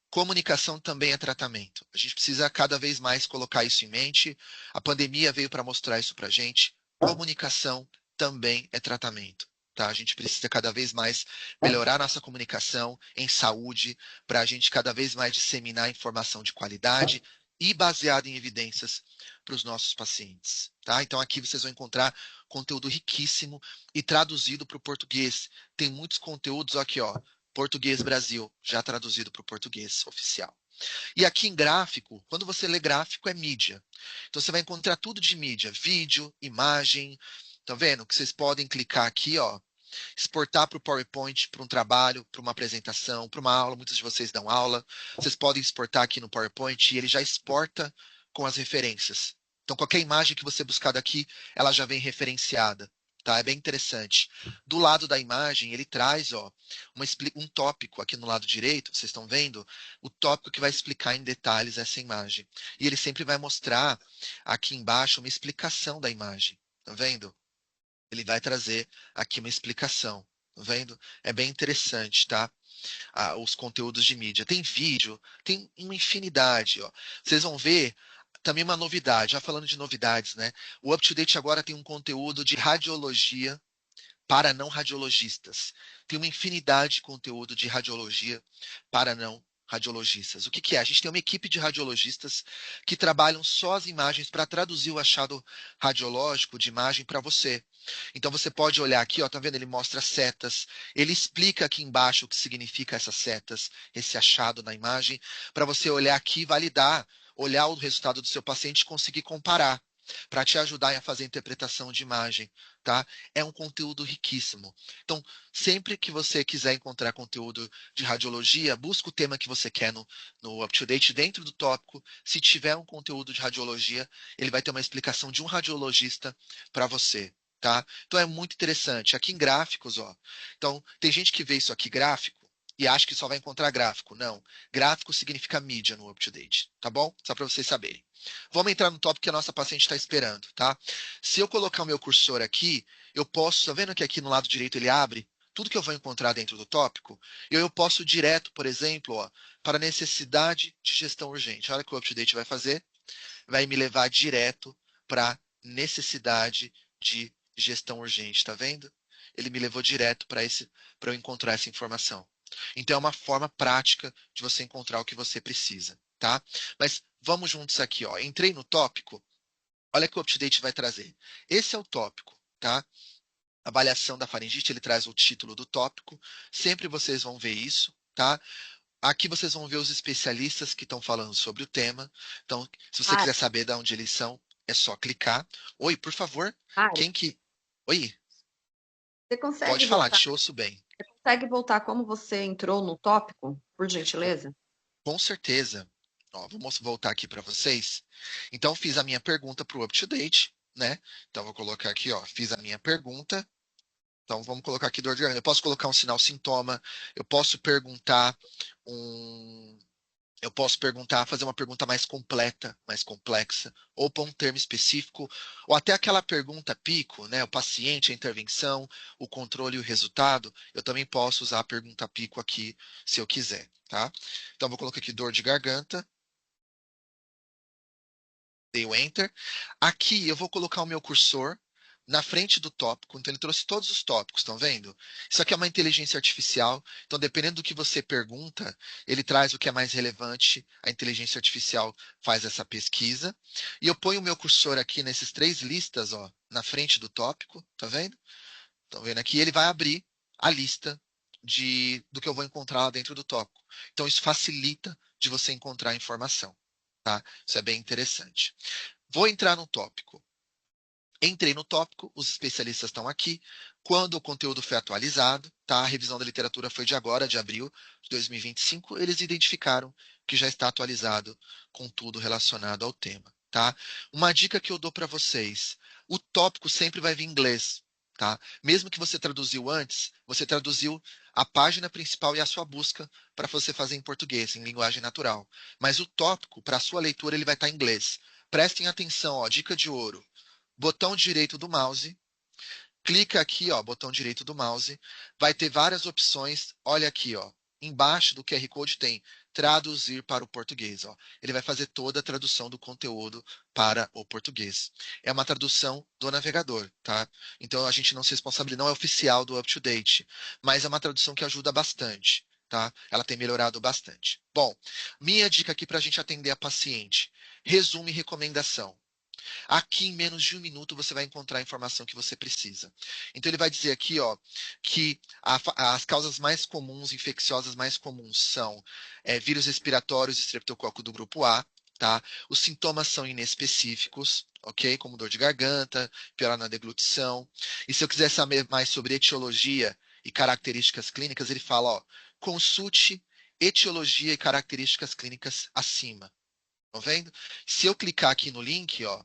comunicação também é tratamento. A gente precisa cada vez mais colocar isso em mente. A pandemia veio para mostrar isso para a gente. Comunicação também é tratamento. Tá? A gente precisa cada vez mais melhorar nossa comunicação em saúde, para a gente cada vez mais disseminar informação de qualidade e baseada em evidências para os nossos pacientes. Tá? Então aqui vocês vão encontrar conteúdo riquíssimo e traduzido para o português. Tem muitos conteúdos aqui, ó, Português Brasil, já traduzido para o português oficial. E aqui em gráfico, quando você lê gráfico, é mídia. Então você vai encontrar tudo de mídia, vídeo, imagem. Tá vendo? Que vocês podem clicar aqui, ó, exportar para o PowerPoint, para um trabalho, para uma apresentação, para uma aula. Muitos de vocês dão aula. Vocês podem exportar aqui no PowerPoint e ele já exporta com as referências. Então, qualquer imagem que você buscar daqui, ela já vem referenciada. Tá? É bem interessante. Do lado da imagem, ele traz, ó, um tópico aqui no lado direito, vocês estão vendo? O tópico que vai explicar em detalhes essa imagem. E ele sempre vai mostrar aqui embaixo uma explicação da imagem. Tá vendo? Ele vai trazer aqui uma explicação. Tá vendo? É bem interessante, tá? Os conteúdos de mídia. Tem vídeo, tem uma infinidade. Ó. Vocês vão ver também uma novidade. Já falando de novidades, né? O UpToDate agora tem um conteúdo de radiologia para não radiologistas. Tem uma infinidade de conteúdo de radiologia para não radiologistas. O que que é? A gente tem uma equipe de radiologistas que trabalham só as imagens para traduzir o achado radiológico de imagem para você. Então você pode olhar aqui, ó, tá vendo? Ele mostra setas, ele explica aqui embaixo o que significa essas setas, esse achado na imagem, para você olhar aqui e validar, olhar o resultado do seu paciente e conseguir comparar, para te ajudar a fazer a interpretação de imagem, tá? É um conteúdo riquíssimo. Então, sempre que você quiser encontrar conteúdo de radiologia, busca o tema que você quer no UpToDate dentro do tópico. Se tiver um conteúdo de radiologia, ele vai ter uma explicação de um radiologista para você. Tá? Então é muito interessante. Aqui em gráficos, ó. Então, tem gente que vê isso aqui gráfico e acha que só vai encontrar gráfico. Não. Gráfico significa mídia no UpToDate, tá bom? Só para vocês saberem. Vamos entrar no tópico que a nossa paciente está esperando, tá? Se eu colocar o meu cursor aqui, eu posso, tá vendo que aqui no lado direito ele abre? Tudo que eu vou encontrar dentro do tópico, eu posso ir direto, por exemplo, ó, para necessidade de gestão urgente. Olha o que o UpToDate vai fazer. Vai me levar direto para necessidade de gestão urgente, tá vendo? Ele me levou direto para eu encontrar essa informação. Então é uma forma prática de você encontrar o que você precisa, tá? Mas vamos juntos aqui, ó. Entrei no tópico. Olha que o UpToDate vai trazer. Esse é o tópico, tá? Avaliação da faringite, ele traz o título do tópico. Sempre vocês vão ver isso, tá? Aqui vocês vão ver os especialistas que estão falando sobre o tema. Então, se você Ah, quiser saber de onde eles são, é só clicar. Oi, por favor, ah, quem que. Oi, você consegue pode falar, voltar? te ouço bem. Você consegue voltar como você entrou no tópico, por Com, gentileza? com certeza. Ó, vamos voltar aqui para vocês. Então, fiz a minha pergunta para o UpToDate, né? Então, vou colocar aqui, ó, fiz a minha pergunta. Então, vamos colocar aqui dor de garganta. Eu posso colocar um sinal sintoma, eu posso perguntar um. Eu posso perguntar, fazer uma pergunta mais completa, mais complexa, ou para um termo específico, ou até aquela pergunta pico, né? O paciente, a intervenção, o controle e o resultado. Eu também posso usar a pergunta pico aqui, se eu quiser, tá? Então, vou colocar aqui dor de garganta, dei o Enter. Aqui eu vou colocar o meu cursor na frente do tópico. Então, ele trouxe todos os tópicos, estão vendo? Isso aqui é uma inteligência artificial. Então, dependendo do que você pergunta, ele traz o que é mais relevante. A inteligência artificial faz essa pesquisa. E eu ponho o meu cursor aqui nesses três listas, ó, na frente do tópico. Tá vendo? Estão vendo aqui? Ele vai abrir a lista do que eu vou encontrar lá dentro do tópico. Então, isso facilita de você encontrar a informação. Tá? Isso é bem interessante. Vou entrar no tópico. Entrei no tópico, os especialistas estão aqui. Quando o conteúdo foi atualizado, tá? A revisão da literatura foi de agora, de abril de 2025, eles identificaram que já está atualizado com tudo relacionado ao tema, tá? Uma dica que eu dou para vocês: o tópico sempre vai vir em inglês, tá? Mesmo que você traduziu antes, você traduziu a página principal e a sua busca para você fazer em português, em linguagem natural. Mas o tópico, para a sua leitura, ele vai estar em inglês. Prestem atenção, ó, dica de ouro: botão direito do mouse, clica aqui, ó, botão direito do mouse, vai ter várias opções. Olha aqui, ó, embaixo do QR Code tem traduzir para o português, ó. Ele vai fazer toda a tradução do conteúdo para o português. É uma tradução do navegador, tá? Então a gente não se responsabiliza, não é oficial do UpToDate, mas é uma tradução que ajuda bastante, tá? Ela tem melhorado bastante. Bom, minha dica aqui para a gente atender a paciente: resumo e recomendação. Aqui, em menos de um minuto, você vai encontrar a informação que você precisa. Então, ele vai dizer aqui, ó, que as causas mais comuns, infecciosas mais comuns, são vírus respiratórios e estreptococo do grupo A, tá? Os sintomas são inespecíficos, ok? Como dor de garganta, piora na deglutição. E se eu quiser saber mais sobre etiologia e características clínicas, ele fala, ó, consulte etiologia e características clínicas acima. Estão vendo? Se eu clicar aqui no link, ó,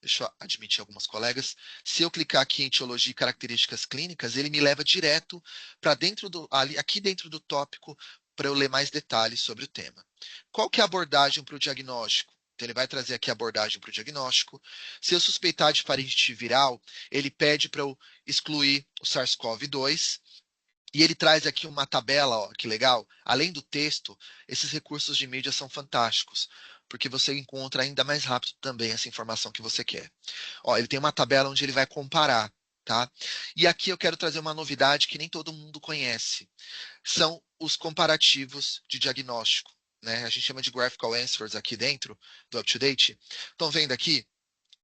deixa eu admitir algumas colegas. Se eu clicar aqui em etiologia e características clínicas, ele me leva direto para dentro aqui dentro do tópico, para eu ler mais detalhes sobre o tema. Qual que é a abordagem para o diagnóstico? Então, ele vai trazer aqui a abordagem para o diagnóstico. Se eu suspeitar de faringite viral, ele pede para eu excluir o SARS-CoV-2. E ele traz aqui uma tabela, ó, que legal. Além do texto, esses recursos de mídia são fantásticos, porque você encontra ainda mais rápido também essa informação que você quer. Ó, ele tem uma tabela onde ele vai comparar, tá? E aqui eu quero trazer uma novidade que nem todo mundo conhece. São os comparativos de diagnóstico. né? A gente chama de graphical answers aqui dentro do UpToDate. Estão vendo aqui?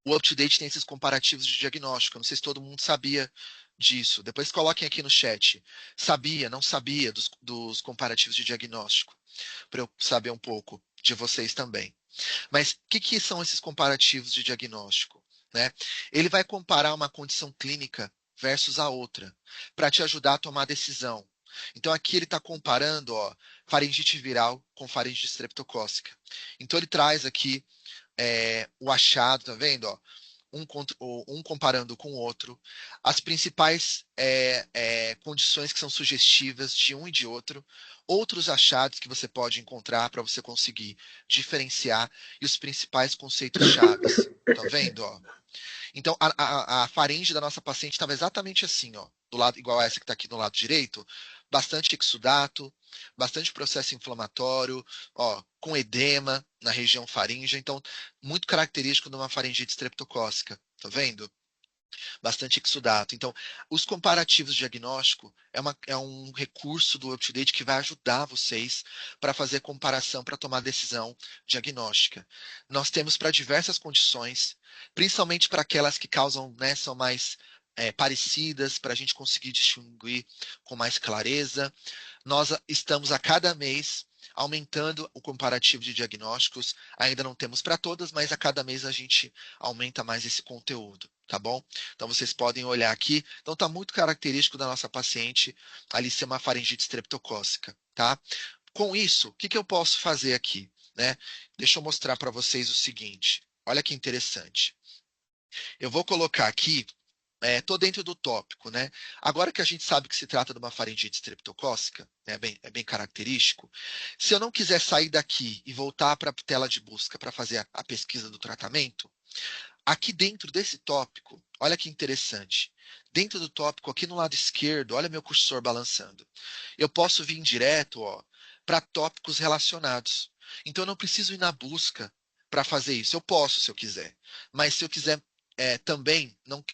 O UpToDate tem esses comparativos de diagnóstico. Eu não sei se todo mundo sabia disso. Depois coloquem aqui no chat. Sabia, não sabia dos comparativos de diagnóstico, para eu saber um pouco de vocês também. Mas o que são esses comparativos de diagnóstico? Né? Ele vai comparar uma condição clínica versus a outra, para te ajudar a tomar decisão. Então aqui ele está comparando, ó, faringite viral com faringite streptocócica. Então ele traz aqui o achado, tá vendo? Ó? Um comparando com o outro, as principais condições que são sugestivas de um e de outro, outros achados que você pode encontrar para você conseguir diferenciar e os principais conceitos chaves. Tá vendo? Ó? Então, a faringe da nossa paciente estava exatamente assim, ó, do lado, igual essa que está aqui no lado direito, bastante exudato, bastante processo inflamatório, ó, com edema na região faríngea, então, muito característico de uma faringite streptocócica, tá vendo? Bastante exudato. Então, os comparativos de diagnóstico é um recurso do UpToDate que vai ajudar vocês para fazer comparação, para tomar decisão diagnóstica. Nós temos para diversas condições, principalmente para aquelas que causam, né, são mais parecidas, para a gente conseguir distinguir com mais clareza. Nós estamos a cada mês aumentando o comparativo de diagnósticos. Ainda não temos para todas, mas a cada mês a gente aumenta mais esse conteúdo, tá bom? Então vocês podem olhar aqui. Então está muito característico da nossa paciente ali ser uma faringite streptocócica, tá? Com isso, o que eu posso fazer aqui, né? Deixa eu mostrar para vocês o seguinte. Olha que interessante. Eu vou colocar aqui estou dentro do tópico, né? Agora que a gente sabe que se trata de uma faringite streptocócica, né, é bem característico, se eu não quiser sair daqui e voltar para a tela de busca para fazer a pesquisa do tratamento, aqui dentro desse tópico, olha que interessante. Dentro do tópico, aqui no lado esquerdo, olha meu cursor balançando. Eu posso vir direto, ó, para tópicos relacionados. Então eu não preciso ir na busca para fazer isso. Eu posso, se eu quiser. Mas se eu quiser também, não,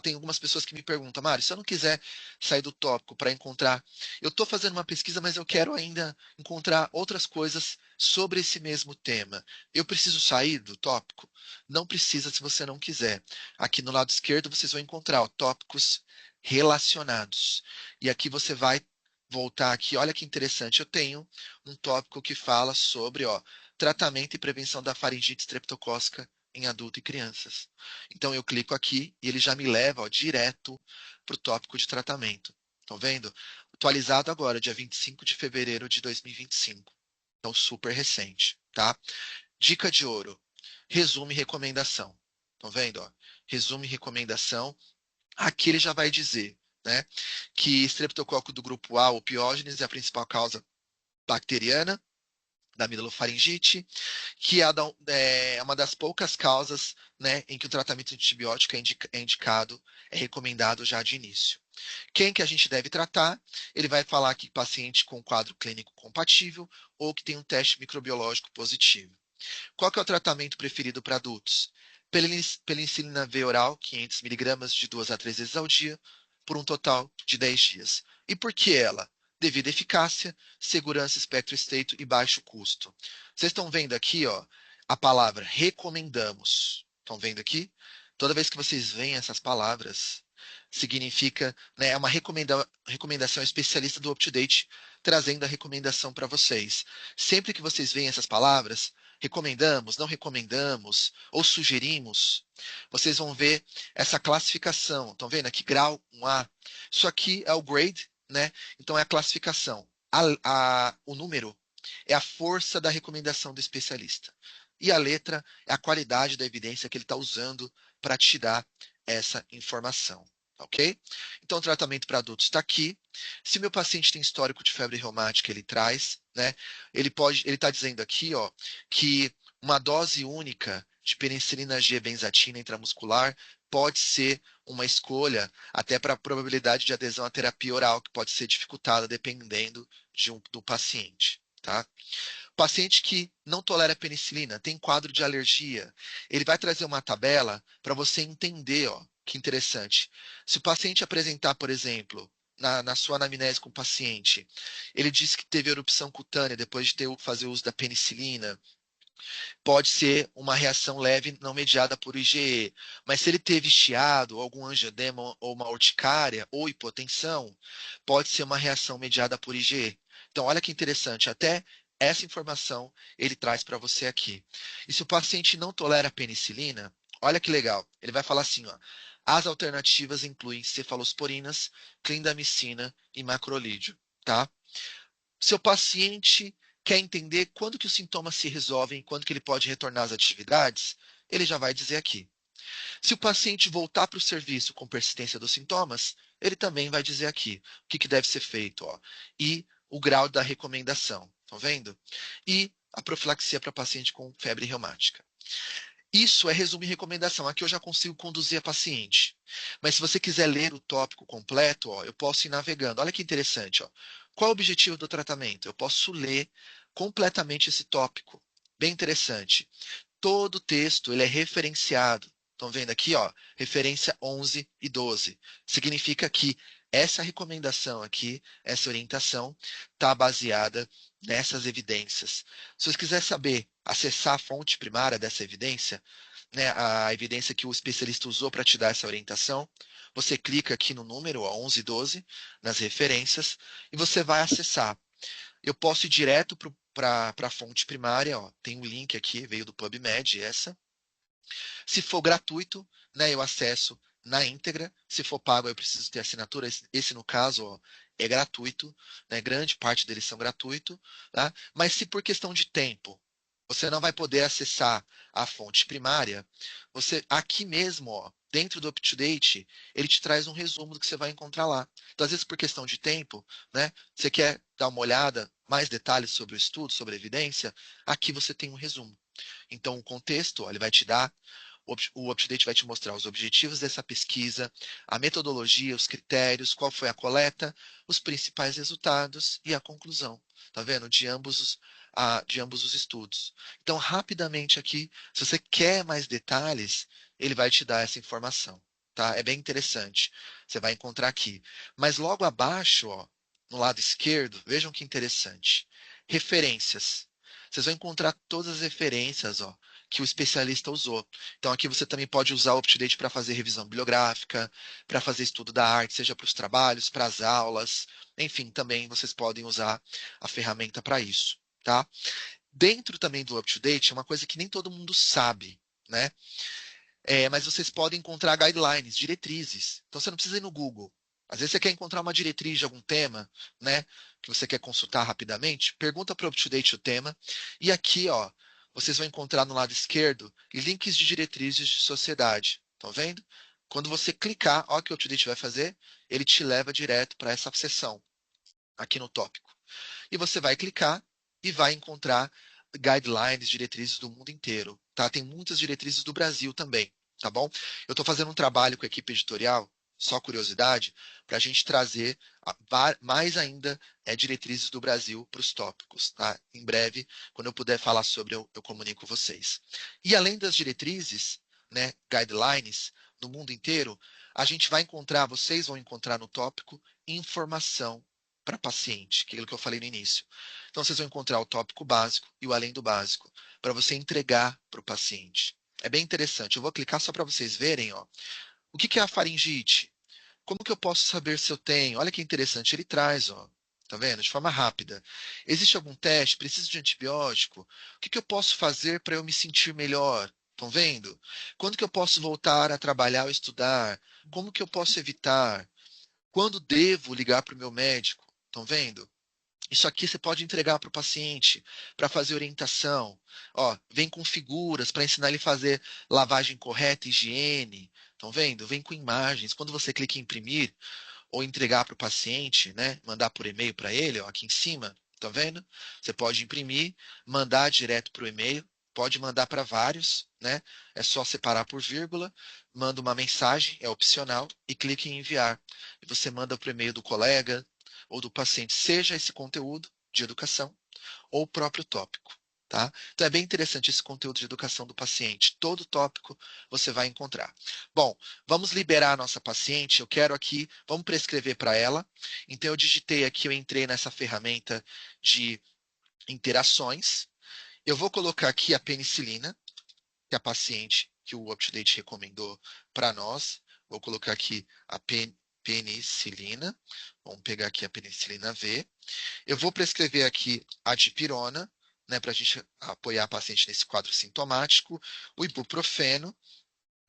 tem algumas pessoas que me perguntam, Mário, se eu não quiser sair do tópico para encontrar, eu estou fazendo uma pesquisa, mas eu quero ainda encontrar outras coisas sobre esse mesmo tema. Eu preciso sair do tópico? Não precisa se você não quiser. Aqui no lado esquerdo vocês vão encontrar ó, tópicos relacionados. E aqui você vai voltar aqui. Olha que interessante. Eu tenho um tópico que fala sobre ó, tratamento e prevenção da faringite streptocócica em adulto e crianças. Então eu clico aqui e ele já me leva ó, direto para o tópico de tratamento. Estão vendo? Atualizado agora, dia 25 de fevereiro de 2025. Então, super recente, tá? Dica de ouro. Resumo e recomendação. Estão vendo? Ó? Resumo e recomendação. Aqui ele já vai dizer, né, que estreptococo do grupo A, o piógenes, é a principal causa bacteriana da amilofaringite, que é uma das poucas causas, né, em que o tratamento antibiótico é indicado, é recomendado já de início. Quem que a gente deve tratar? Ele vai falar que paciente com quadro clínico compatível ou que tem um teste microbiológico positivo. Qual que é o tratamento preferido para adultos? Penicilina V oral, 500 miligramas de 2 a 3 vezes ao dia, por um total de 10 dias. E por que ela? Devido à eficácia, segurança espectro estreito e baixo custo. Vocês estão vendo aqui, ó, a palavra recomendamos. Estão vendo aqui? Toda vez que vocês veem essas palavras, significa, né, é uma recomendação especialista do UpToDate trazendo a recomendação para vocês. Sempre que vocês veem essas palavras, recomendamos, não recomendamos ou sugerimos, vocês vão ver essa classificação. Estão vendo aqui grau 1A? Isso aqui é o grade, né? Então é a classificação. O número é a força da recomendação do especialista. E a letra é a qualidade da evidência que ele está usando para te dar essa informação. Ok? Então, o tratamento para adultos está aqui. Se meu paciente tem histórico de febre reumática, ele traz, né? Ele está dizendo aqui, ó, que uma dose única de penicilina G benzatina intramuscular pode ser uma escolha até para a probabilidade de adesão à terapia oral, que pode ser dificultada dependendo do paciente, tá? Paciente que não tolera penicilina, tem quadro de alergia, ele vai trazer uma tabela para você entender, ó, que interessante. Se o paciente apresentar, por exemplo, na sua anamnese com o paciente, ele disse que teve erupção cutânea depois de fazer uso da penicilina, pode ser uma reação leve não mediada por IgE. Mas se ele teve chiado, algum angioedema ou uma urticária ou hipotensão, pode ser uma reação mediada por IgE. Então, olha que interessante, até essa informação ele traz para você aqui. E se o paciente não tolera a penicilina, olha que legal, ele vai falar assim, ó, as alternativas incluem cefalosporinas, clindamicina e macrolídeo, tá? Seu paciente quer entender quando que os sintomas se resolvem, quando que ele pode retornar às atividades, ele já vai dizer aqui. Se o paciente voltar para o serviço com persistência dos sintomas, ele também vai dizer aqui o que deve ser feito, ó, e o grau da recomendação. Estão vendo? E a profilaxia para paciente com febre reumática. Isso é resumo e recomendação. Aqui eu já consigo conduzir a paciente. Mas se você quiser ler o tópico completo, ó, eu posso ir navegando. Olha que interessante. Ó. Qual é o objetivo do tratamento? Eu posso ler completamente esse tópico. Bem interessante. Todo o texto ele é referenciado. Estão vendo aqui, ó, referência 11 e 12. Significa que essa recomendação aqui, essa orientação, está baseada nessas evidências. Se você quiser saber, acessar a fonte primária dessa evidência, né, a evidência que o especialista usou para te dar essa orientação, você clica aqui no número ó, 11 e 12, nas referências, e você vai acessar. Eu posso ir direto para a fonte primária, ó, tem um link aqui, veio do PubMed, essa. Se for gratuito, né, eu acesso na íntegra. Se for pago, eu preciso ter assinatura. Esse no caso, ó, é gratuito, né? Grande parte deles são gratuito, tá? Mas se por questão de tempo você não vai poder acessar a fonte primária, você aqui mesmo, ó, dentro do UpToDate, ele te traz um resumo do que você vai encontrar lá. Então, às vezes, por questão de tempo, né, você quer dar uma olhada, mais detalhes sobre o estudo, sobre a evidência, aqui você tem um resumo. Então, o contexto, ó, ele vai te dar o UpToDate vai te mostrar os objetivos dessa pesquisa, a metodologia, os critérios, qual foi a coleta, os principais resultados e a conclusão. Tá vendo? De ambos os estudos. Então, rapidamente aqui, se você quer mais detalhes, ele vai te dar essa informação. Tá? É bem interessante. Você vai encontrar aqui. Mas logo abaixo, ó, no lado esquerdo, vejam que interessante. Referências. Vocês vão encontrar todas as referências, ó, que o especialista usou. Então aqui você também pode usar o UpToDate para fazer revisão bibliográfica, para fazer estudo da arte, seja para os trabalhos, para as aulas, enfim, também vocês podem usar a ferramenta para isso, tá? Dentro também do UpToDate, é uma coisa que nem todo mundo sabe, né? Mas vocês podem encontrar guidelines, diretrizes. Então você não precisa ir no Google. Às vezes você quer encontrar uma diretriz de algum tema, né, que você quer consultar rapidamente, pergunta para o UpToDate o tema, e aqui, ó, vocês vão encontrar no lado esquerdo links de diretrizes de sociedade. Estão vendo? Quando você clicar, ó, o que o UpToDate vai fazer, ele te leva direto para essa seção, aqui no tópico. E você vai clicar e vai encontrar guidelines, diretrizes do mundo inteiro, tá? Tem muitas diretrizes do Brasil também, tá bom? Eu estou fazendo um trabalho com a equipe editorial, só curiosidade, para a gente trazer mais ainda diretrizes do Brasil para os tópicos, tá? Em breve, quando eu puder falar sobre, eu comunico com vocês. E além das diretrizes, né, guidelines, no mundo inteiro, a gente vai encontrar, vocês vão encontrar no tópico informação para paciente, que é aquilo que eu falei no início. Então, vocês vão encontrar o tópico básico e o além do básico, para você entregar para o paciente. É bem interessante. Eu vou clicar só para vocês verem, ó. O que que é a faringite? Como que eu posso saber se eu tenho? Olha que interessante, ele traz, ó. Tá vendo? De forma rápida. Existe algum teste? Preciso de antibiótico? O que que eu posso fazer para eu me sentir melhor? Estão vendo? Quando que eu posso voltar a trabalhar ou estudar? Como que eu posso evitar? Quando devo ligar para o meu médico? Estão vendo? Isso aqui você pode entregar para o paciente para fazer orientação. Ó, vem com figuras para ensinar ele a fazer lavagem correta, higiene. Estão vendo? Vem com imagens. Quando você clica em imprimir ou entregar para o paciente, né, mandar por e-mail para ele, ó, aqui em cima, tá vendo? Você pode imprimir, mandar direto para o e-mail, pode mandar para vários, né? É só separar por vírgula, manda uma mensagem, é opcional, e clique em enviar. E você manda para o e-mail do colega ou do paciente, seja esse conteúdo de educação ou o próprio tópico. Tá? Então é bem interessante esse conteúdo de educação do paciente. Todo tópico você vai encontrar. Bom, vamos liberar a nossa paciente. Eu quero aqui, vamos prescrever para ela. Então eu digitei aqui, eu entrei nessa ferramenta de interações. Eu vou colocar aqui a penicilina, que a paciente, que o UpToDate recomendou para nós. Vou colocar aqui a penicilina. Vamos pegar aqui a penicilina V. Eu vou prescrever aqui a dipirona, né, para a gente apoiar a paciente nesse quadro sintomático, o ibuprofeno,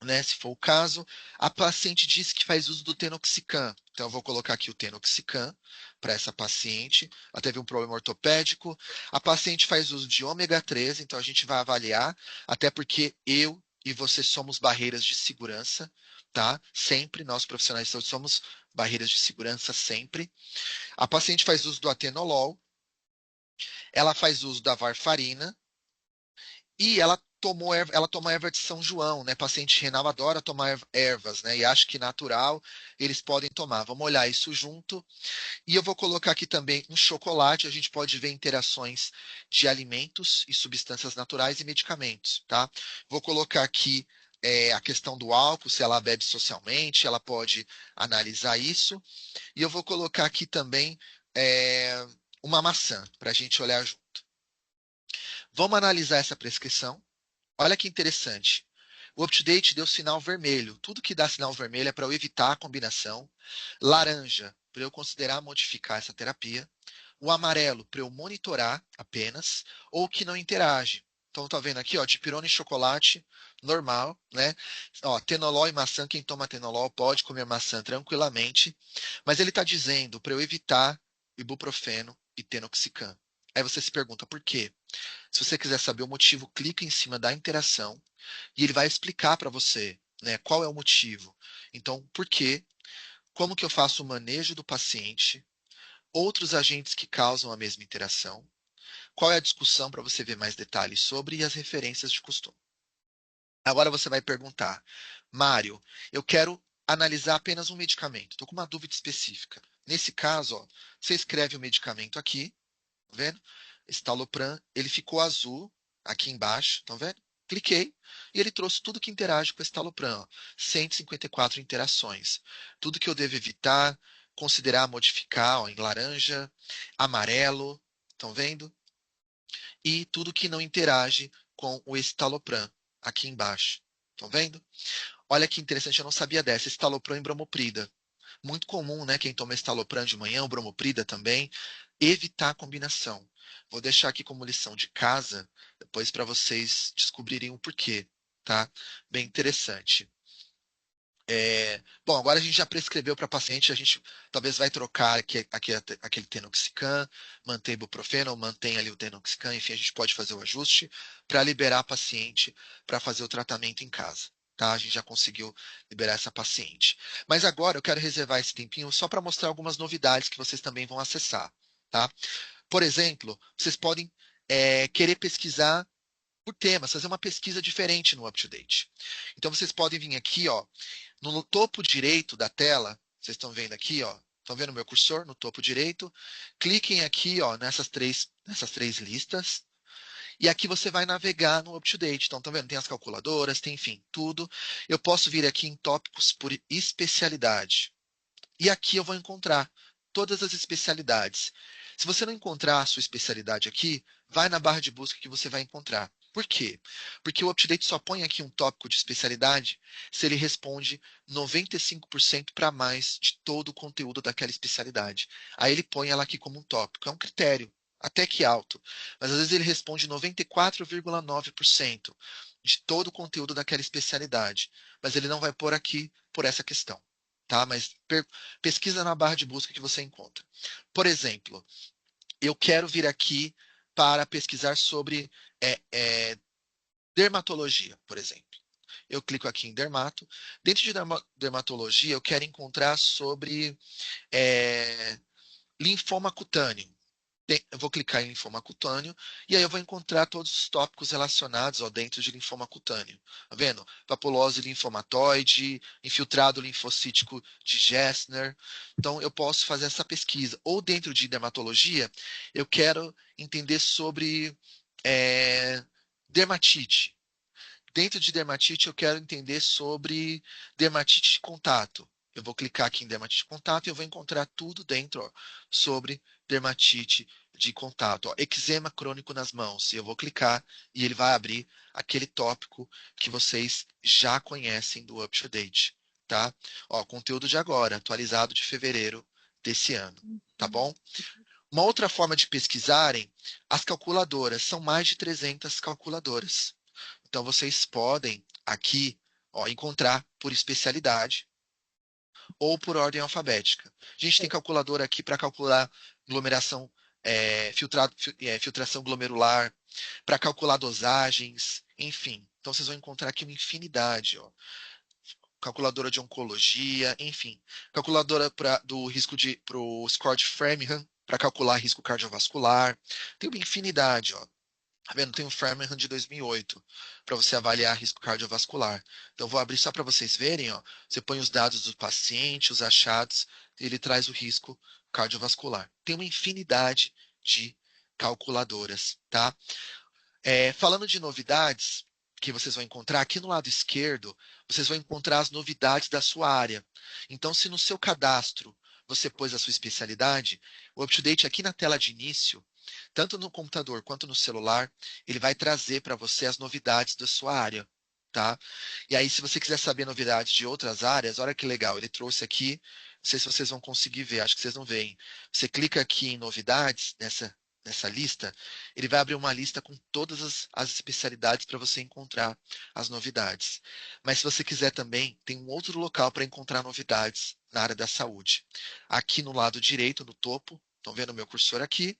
né, se for o caso. A paciente disse que faz uso do tenoxicam, então eu vou colocar aqui o tenoxicam para essa paciente. Ela teve um problema ortopédico. A paciente faz uso de ômega 3, então a gente vai avaliar, até porque eu e você somos barreiras de segurança, tá? Sempre, nós profissionais de saúde somos barreiras de segurança sempre. A paciente faz uso do atenolol, ela faz uso da varfarina e ela toma erva de São João, né? Paciente renal adora tomar ervas, né? E acho que natural eles podem tomar. Vamos olhar isso junto. E eu vou colocar aqui também um chocolate. A gente pode ver interações de alimentos e substâncias naturais e medicamentos, tá? Vou colocar aqui a questão do álcool, se ela bebe socialmente, ela pode analisar isso. E eu vou colocar aqui também uma maçã para a gente olhar junto. Vamos analisar essa prescrição. Olha que interessante. O UpToDate deu sinal vermelho. Tudo que dá sinal vermelho é para eu evitar a combinação. Laranja, para eu considerar modificar essa terapia. O amarelo, para eu monitorar apenas. Ou que não interage. Então, tá vendo aqui, ó, dipirona e chocolate, normal, né? Ó, tenolol e maçã, quem toma tenolol pode comer maçã tranquilamente. Mas ele está dizendo para eu evitar ibuprofeno e tenoxicam. Aí você se pergunta por quê? Se você quiser saber o motivo, clica em cima da interação e ele vai explicar para você, né, qual é o motivo. Então, por quê? Como que eu faço o manejo do paciente? Outros agentes que causam a mesma interação? Qual é a discussão para você ver mais detalhes sobre e as referências de costume? Agora você vai perguntar, Mário, eu quero analisar apenas um medicamento. Estou com uma dúvida específica. Nesse caso, ó, você escreve o medicamento aqui, tá vendo? Estalopram, ele ficou azul aqui embaixo, estão vendo? Cliquei e ele trouxe tudo que interage com o estalopram, ó, 154 interações. Tudo que eu devo evitar, considerar modificar, ó, em laranja, amarelo, estão vendo? E tudo que não interage com o estalopram, aqui embaixo. Estão vendo? Olha que interessante, eu não sabia dessa, estalopram e bromoprida. Muito comum, né? Quem toma estalopram de manhã, o bromoprida também, evitar a combinação. Vou deixar aqui como lição de casa, depois para vocês descobrirem o porquê, tá? Bem interessante. Bom, agora a gente já prescreveu para paciente, a gente talvez vai trocar aquele tenoxicam, mantém ibuprofeno, ou mantém ali o tenoxicam, enfim, a gente pode fazer o ajuste para liberar a paciente para fazer o tratamento em casa. Tá? A gente já conseguiu liberar essa paciente. Mas agora eu quero reservar esse tempinho só para mostrar algumas novidades que vocês também vão acessar. Tá? Por exemplo, vocês podem querer pesquisar por temas, fazer uma pesquisa diferente no UpToDate. Então vocês podem vir aqui, ó, no topo direito da tela, vocês estão vendo aqui, ó, estão vendo o meu cursor no topo direito? Cliquem aqui, ó, nessas três listas. E aqui você vai navegar no UpToDate. Então, estão vendo? Tem as calculadoras, tem, enfim, tudo. Eu posso vir aqui em tópicos por especialidade. E aqui eu vou encontrar todas as especialidades. Se você não encontrar a sua especialidade aqui, vai na barra de busca que você vai encontrar. Por quê? Porque o UpToDate só põe aqui um tópico de especialidade se ele responde 95% para mais de todo o conteúdo daquela especialidade. Aí ele põe ela aqui como um tópico. É um critério, até que alto. Mas às vezes ele responde 94,9% de todo o conteúdo daquela especialidade. Mas ele não vai pôr aqui por essa questão. Tá? Mas pesquisa na barra de busca que você encontra. Por exemplo, eu quero vir aqui para pesquisar sobre é, é, dermatologia, por exemplo. Eu clico aqui em dermato. Dentro de dermatologia, eu quero encontrar sobre é, linfoma cutâneo. Eu vou clicar em linfoma cutâneo e aí eu vou encontrar todos os tópicos relacionados ó, dentro de linfoma cutâneo. Tá vendo? Papulose linfomatoide, infiltrado linfocítico de Gessner. Então eu posso fazer essa pesquisa. Ou dentro de dermatologia, eu quero entender sobre dermatite. Dentro de dermatite, eu quero entender sobre dermatite de contato. Eu vou clicar aqui em dermatite de contato e eu vou encontrar tudo dentro, ó, sobre dermatite de contato. Ó, eczema crônico nas mãos. E eu vou clicar e ele vai abrir aquele tópico que vocês já conhecem do UpToDate, tá? Ó, conteúdo de agora, atualizado de fevereiro desse ano, tá bom? Uma outra forma de pesquisarem, as calculadoras. São mais de 300 calculadoras. Então, vocês podem aqui, ó, encontrar por especialidade ou por ordem alfabética. A gente tem calculadora aqui para calcular aglomeração, filtração glomerular, para calcular dosagens, enfim. Então, vocês vão encontrar aqui uma infinidade, ó. Calculadora de oncologia, enfim. Calculadora do risco para o score de Framingham, para calcular risco cardiovascular. Tem uma infinidade, ó. Tá vendo? Tem o Framingham de 2008 para você avaliar risco cardiovascular. Então, eu vou abrir só para vocês verem. Ó. Você põe os dados do paciente, os achados, e ele traz o risco cardiovascular. Tem uma infinidade de calculadoras, tá? Falando de novidades que vocês vão encontrar, aqui no lado esquerdo, vocês vão encontrar as novidades da sua área. Então, se no seu cadastro você pôs a sua especialidade, o UpToDate aqui na tela de início, tanto no computador quanto no celular, ele vai trazer para você as novidades da sua área, tá? E aí, se você quiser saber novidades de outras áreas, olha que legal, ele trouxe aqui, não sei se vocês vão conseguir ver, acho que vocês não veem. Você clica aqui em novidades, nessa lista, ele vai abrir uma lista com todas as especialidades para você encontrar as novidades. Mas se você quiser também, tem um outro local para encontrar novidades na área da saúde. Aqui no lado direito, no topo, estão vendo o meu cursor aqui?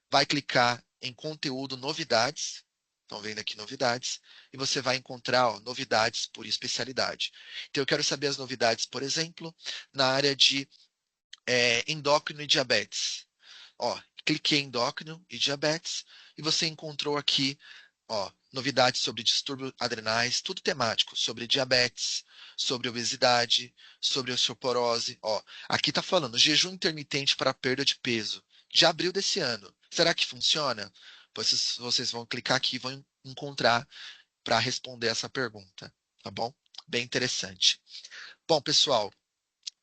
Vai clicar em conteúdo novidades. Estão vendo aqui novidades? E você vai encontrar, ó, novidades por especialidade. Então, eu quero saber as novidades, por exemplo, na área de endócrino e diabetes. Ó, cliquei em endócrino e diabetes e você encontrou aqui, ó, novidades sobre distúrbios adrenais, tudo temático, sobre diabetes, sobre obesidade, sobre osteoporose. Ó, aqui está falando jejum intermitente para perda de peso, de abril desse ano. Será que funciona? Pois vocês vão clicar aqui e vão encontrar para responder essa pergunta, tá bom? Bem interessante. Bom, pessoal,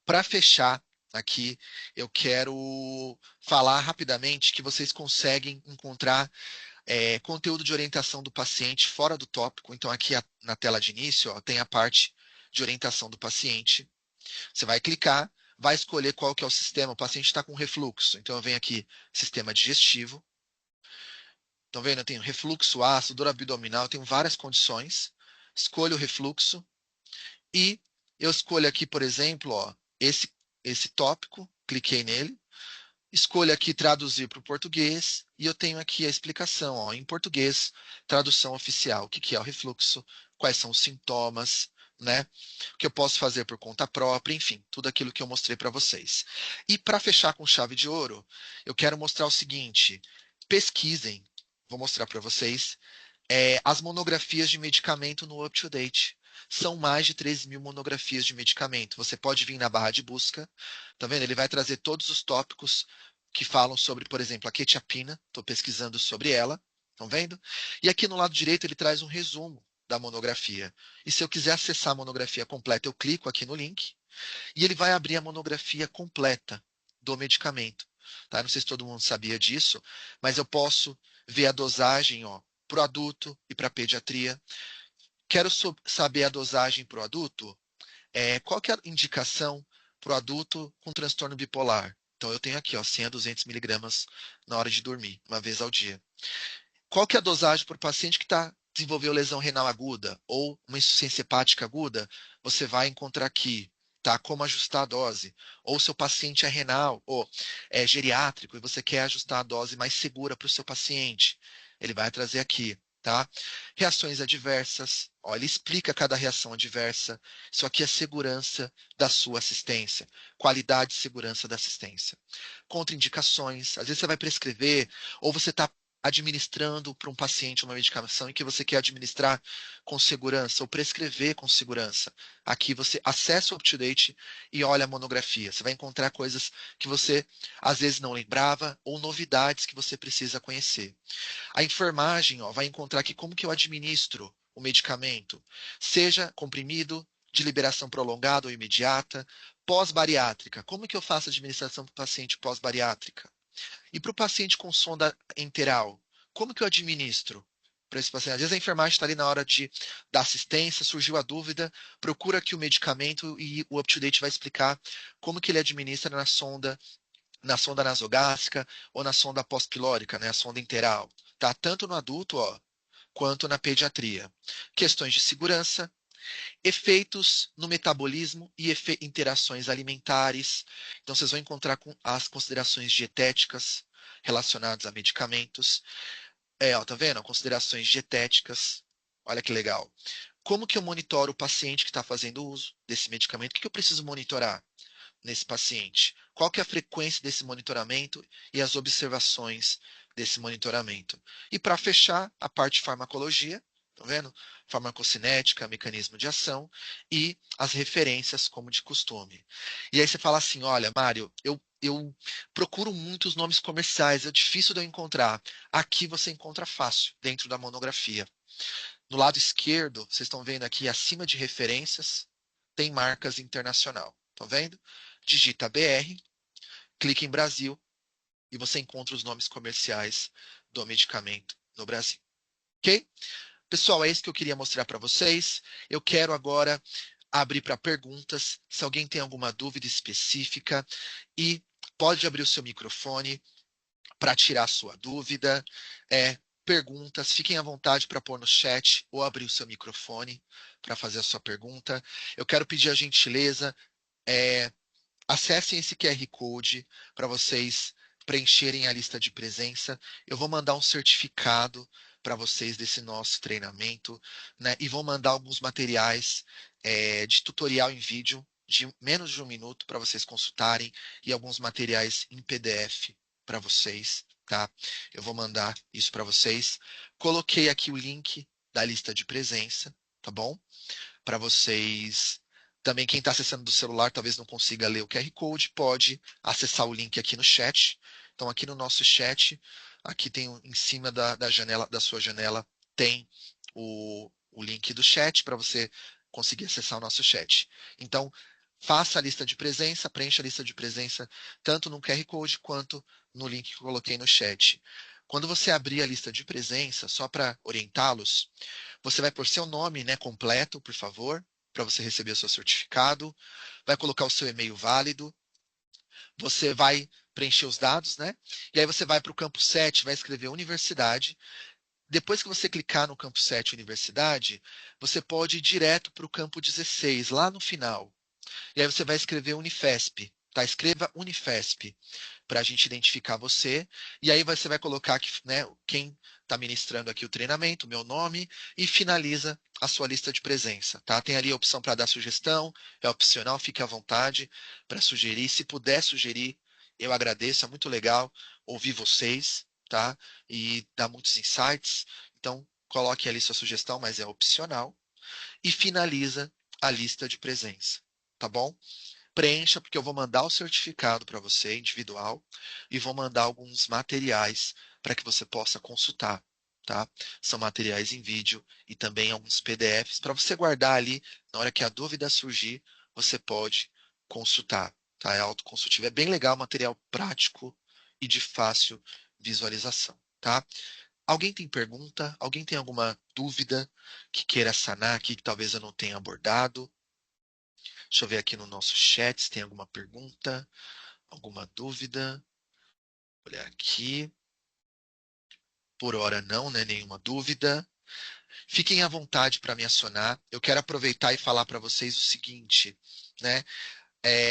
para fechar aqui, eu quero falar rapidamente que vocês conseguem encontrar conteúdo de orientação do paciente fora do tópico. Então, aqui na tela de início, ó, tem a parte de orientação do paciente. Você vai clicar, vai escolher qual que é o sistema. O paciente está com refluxo. Então, eu venho aqui, sistema digestivo. Estão vendo? Eu tenho refluxo ácido, dor abdominal, eu tenho várias condições. Escolho o refluxo. E eu escolho aqui, por exemplo, ó, esse tópico, cliquei nele, escolho aqui traduzir para o português e eu tenho aqui a explicação, ó, em português, tradução oficial, o que que é o refluxo, quais são os sintomas, né? O que eu posso fazer por conta própria, enfim, tudo aquilo que eu mostrei para vocês. E para fechar com chave de ouro, eu quero mostrar o seguinte: pesquisem, vou mostrar para vocês as monografias de medicamento no UpToDate. São mais de 13.000 monografias de medicamento. Você pode vir na barra de busca, tá vendo? Ele vai trazer todos os tópicos que falam sobre, por exemplo, a quetiapina. Estou pesquisando sobre ela, estão vendo? E aqui no lado direito ele traz um resumo da monografia. E se eu quiser acessar a monografia completa, eu clico aqui no link e ele vai abrir a monografia completa do medicamento. Tá? Não sei se todo mundo sabia disso, mas eu posso ver a dosagem, ó, para o adulto e para a pediatria. Quero saber a dosagem para o adulto? Qual que é a indicação para o adulto com transtorno bipolar? Então, eu tenho aqui, ó, 100 a 200 miligramas na hora de dormir, uma vez ao dia. Qual que é a dosagem para o paciente que desenvolveu lesão renal aguda ou uma insuficiência hepática aguda? Você vai encontrar aqui, tá? Como ajustar a dose. Ou seu paciente é renal ou é geriátrico e você quer ajustar a dose mais segura para o seu paciente. Ele vai trazer aqui, tá? Reações adversas. Ó, ele explica cada reação adversa. Isso aqui é segurança da sua assistência. Qualidade e segurança da assistência. Contraindicações. Às vezes você vai prescrever ou você está administrando para um paciente uma medicação e que você quer administrar com segurança ou prescrever com segurança. Aqui você acessa o UpToDate e olha a monografia. Você vai encontrar coisas que você às vezes não lembrava ou novidades que você precisa conhecer. A enfermagem, ó, vai encontrar aqui como que eu administro o medicamento, seja comprimido, de liberação prolongada ou imediata, pós-bariátrica. Como que eu faço a administração para o paciente pós-bariátrica? E para o paciente com sonda enteral, como que eu administro para esse paciente? Às vezes a enfermagem está ali na hora da assistência, surgiu a dúvida, procura aqui o medicamento e o UpToDate vai explicar como que ele administra na sonda nasogástrica ou na sonda pós-pilórica, né, a sonda enteral. Tá? Tanto no adulto, ó, quanto na pediatria. Questões de segurança, efeitos no metabolismo e interações alimentares. Então, vocês vão encontrar com as considerações dietéticas relacionadas a medicamentos. Ó, tá vendo? Considerações dietéticas. Olha que legal. Como que eu monitoro o paciente que está fazendo uso desse medicamento? O que eu preciso monitorar nesse paciente? Qual que é a frequência desse monitoramento e as observações desse monitoramento? E para fechar, a parte de farmacologia, tá vendo? Farmacocinética, mecanismo de ação e as referências, como de costume. E aí você fala assim: olha, Mário, eu procuro muitos nomes comerciais, é difícil de eu encontrar. Aqui você encontra fácil, dentro da monografia. No lado esquerdo, vocês estão vendo aqui, acima de referências, tem marcas internacional. Estão vendo? Digita BR, clique em Brasil e você encontra os nomes comerciais do medicamento no Brasil. Ok? Pessoal, é isso que eu queria mostrar para vocês. Eu quero agora abrir para perguntas. Se alguém tem alguma dúvida específica, e pode abrir o seu microfone para tirar a sua dúvida. Perguntas, fiquem à vontade para pôr no chat ou abrir o seu microfone para fazer a sua pergunta. Eu quero pedir a gentileza, é, acessem esse QR Code para vocês preencherem a lista de presença. Eu vou mandar um certificado para vocês desse nosso treinamento, né? E vou mandar alguns materiais de tutorial em vídeo de menos de um minuto para vocês consultarem e alguns materiais em PDF para vocês, tá? Eu vou mandar isso para vocês. Coloquei aqui o link da lista de presença, tá bom? Para vocês. Também quem está acessando do celular talvez não consiga ler o QR Code, pode acessar o link aqui no chat. Então, aqui no nosso chat, aqui tem em cima da janela, da sua janela, tem o link do chat para você conseguir acessar o nosso chat. Então, faça a lista de presença, preencha a lista de presença, tanto no QR Code quanto no link que eu coloquei no chat. Quando você abrir a lista de presença, só para orientá-los, você vai pôr seu nome, né, completo, por favor, para você receber o seu certificado. Vai colocar o seu e-mail válido. Você vai preencher os dados, né? E aí você vai para o campo 7, vai escrever universidade. Depois que você clicar no campo 7, universidade, você pode ir direto para o campo 16, lá no final. E aí você vai escrever Unifesp. Tá? Escreva Unifesp para a gente identificar você. E aí você vai colocar que, né, quem está ministrando aqui o treinamento, o meu nome, e finaliza a sua lista de presença. Tá? Tem ali a opção para dar sugestão, é opcional, fique à vontade para sugerir. Se puder sugerir, eu agradeço, é muito legal ouvir vocês, tá? E dar muitos insights. Então, coloque ali sua sugestão, mas é opcional. E finaliza a lista de presença, tá bom? Preencha, porque eu vou mandar o certificado para você, individual, e vou mandar alguns materiais para que você possa consultar, tá? São materiais em vídeo e também alguns PDFs para você guardar ali, na hora que a dúvida surgir, você pode consultar, tá? É autoconsultivo, é bem legal, material prático e de fácil visualização, tá? Alguém tem pergunta? Alguém tem alguma dúvida que queira sanar aqui que talvez eu não tenha abordado? Deixa eu ver aqui no nosso chat se tem alguma pergunta, alguma dúvida. Olhar aqui. Por hora não, né? Nenhuma dúvida. Fiquem à vontade para me acionar. Eu quero aproveitar e falar para vocês o seguinte, né?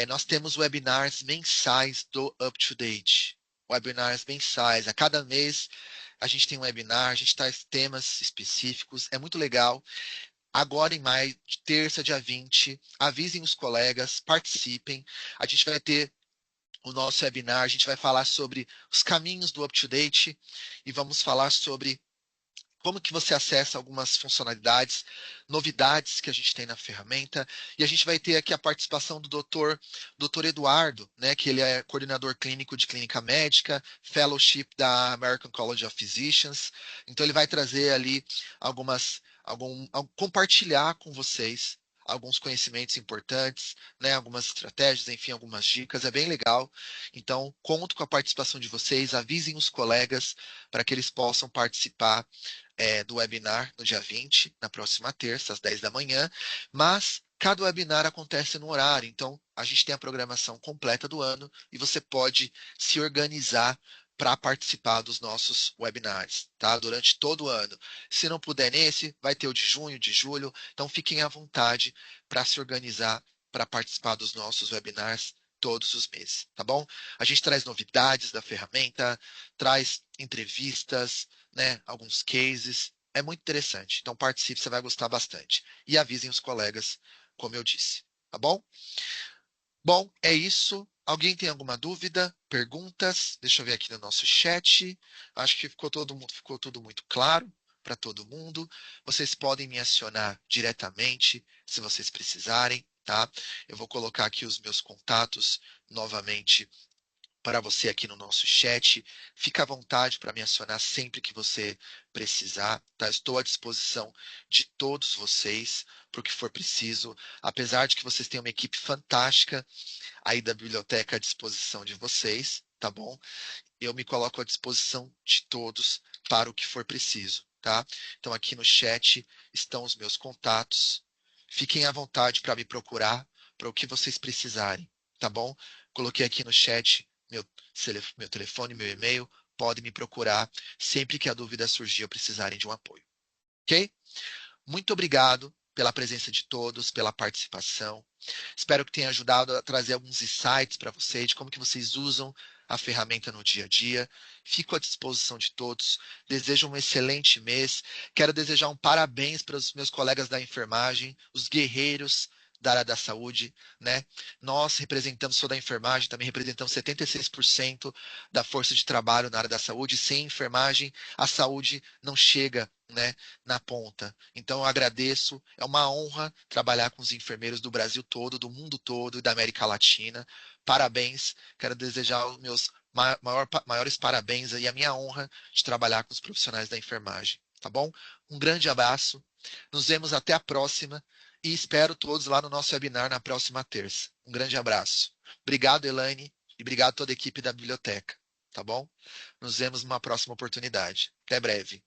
Nós temos webinars mensais do UpToDate. Webinars mensais. A cada mês a gente tem um webinar, a gente traz temas específicos. É muito legal. Agora em maio, de terça, dia 20, avisem os colegas, participem. A gente vai ter o nosso webinar, a gente vai falar sobre os caminhos do UpToDate e vamos falar sobre como que você acessa algumas funcionalidades, novidades que a gente tem na ferramenta. E a gente vai ter aqui a participação do doutor Eduardo, né, que ele é coordenador clínico de clínica médica, fellowship da American College of Physicians. Então ele vai trazer ali compartilhar com vocês alguns conhecimentos importantes, né, algumas estratégias, enfim, algumas dicas. É bem legal. Então, conto com a participação de vocês, avisem os colegas para que eles possam participar do webinar no dia 20, na próxima terça, às 10 da manhã, mas cada webinar acontece no horário, então a gente tem a programação completa do ano e você pode se organizar para participar dos nossos webinars, tá? Durante todo o ano. Se não puder nesse, vai ter o de junho, de julho, então fiquem à vontade para se organizar para participar dos nossos webinars todos os meses, tá bom? A gente traz novidades da ferramenta, traz entrevistas, né, alguns cases. É muito interessante. Então participe, você vai gostar bastante. E avisem os colegas, como eu disse. Tá bom? Bom, é isso. Alguém tem alguma dúvida? Perguntas? Deixa eu ver aqui no nosso chat. Acho que ficou tudo muito claro para todo mundo. Vocês podem me acionar diretamente se vocês precisarem, tá? Eu vou colocar aqui os meus contatos novamente para você aqui no nosso chat. Fica à vontade para me acionar sempre que você precisar, tá? Estou à disposição de todos vocês para o que for preciso. Apesar de que vocês têm uma equipe fantástica aí da biblioteca à disposição de vocês, tá bom? Eu me coloco à disposição de todos para o que for preciso, tá? Então aqui no chat estão os meus contatos. Fiquem à vontade para me procurar para o que vocês precisarem, tá bom? Coloquei aqui no chat meu telefone, meu e-mail. Podem me procurar sempre que a dúvida surgir ou precisarem de um apoio, ok? Muito obrigado pela presença de todos, pela participação. Espero que tenha ajudado a trazer alguns insights para vocês de como que vocês usam a ferramenta no dia a dia. Fico à disposição de todos. Desejo um excelente mês. Quero desejar um parabéns para os meus colegas da enfermagem, os guerreiros da área da saúde, né? Nós representamos, sou da enfermagem, também representamos 76% da força de trabalho na área da saúde. Sem enfermagem, a saúde não chega, né, na ponta. Então eu agradeço, é uma honra trabalhar com os enfermeiros do Brasil todo, do mundo todo e da América Latina. Parabéns, quero desejar os meus maiores parabéns e a minha honra de trabalhar com os profissionais da enfermagem, tá bom? Um grande abraço, nos vemos até a próxima e espero todos lá no nosso webinar na próxima terça. Um grande abraço. Obrigado, Elaine, e obrigado a toda a equipe da biblioteca, tá bom? Nos vemos numa próxima oportunidade. Até breve.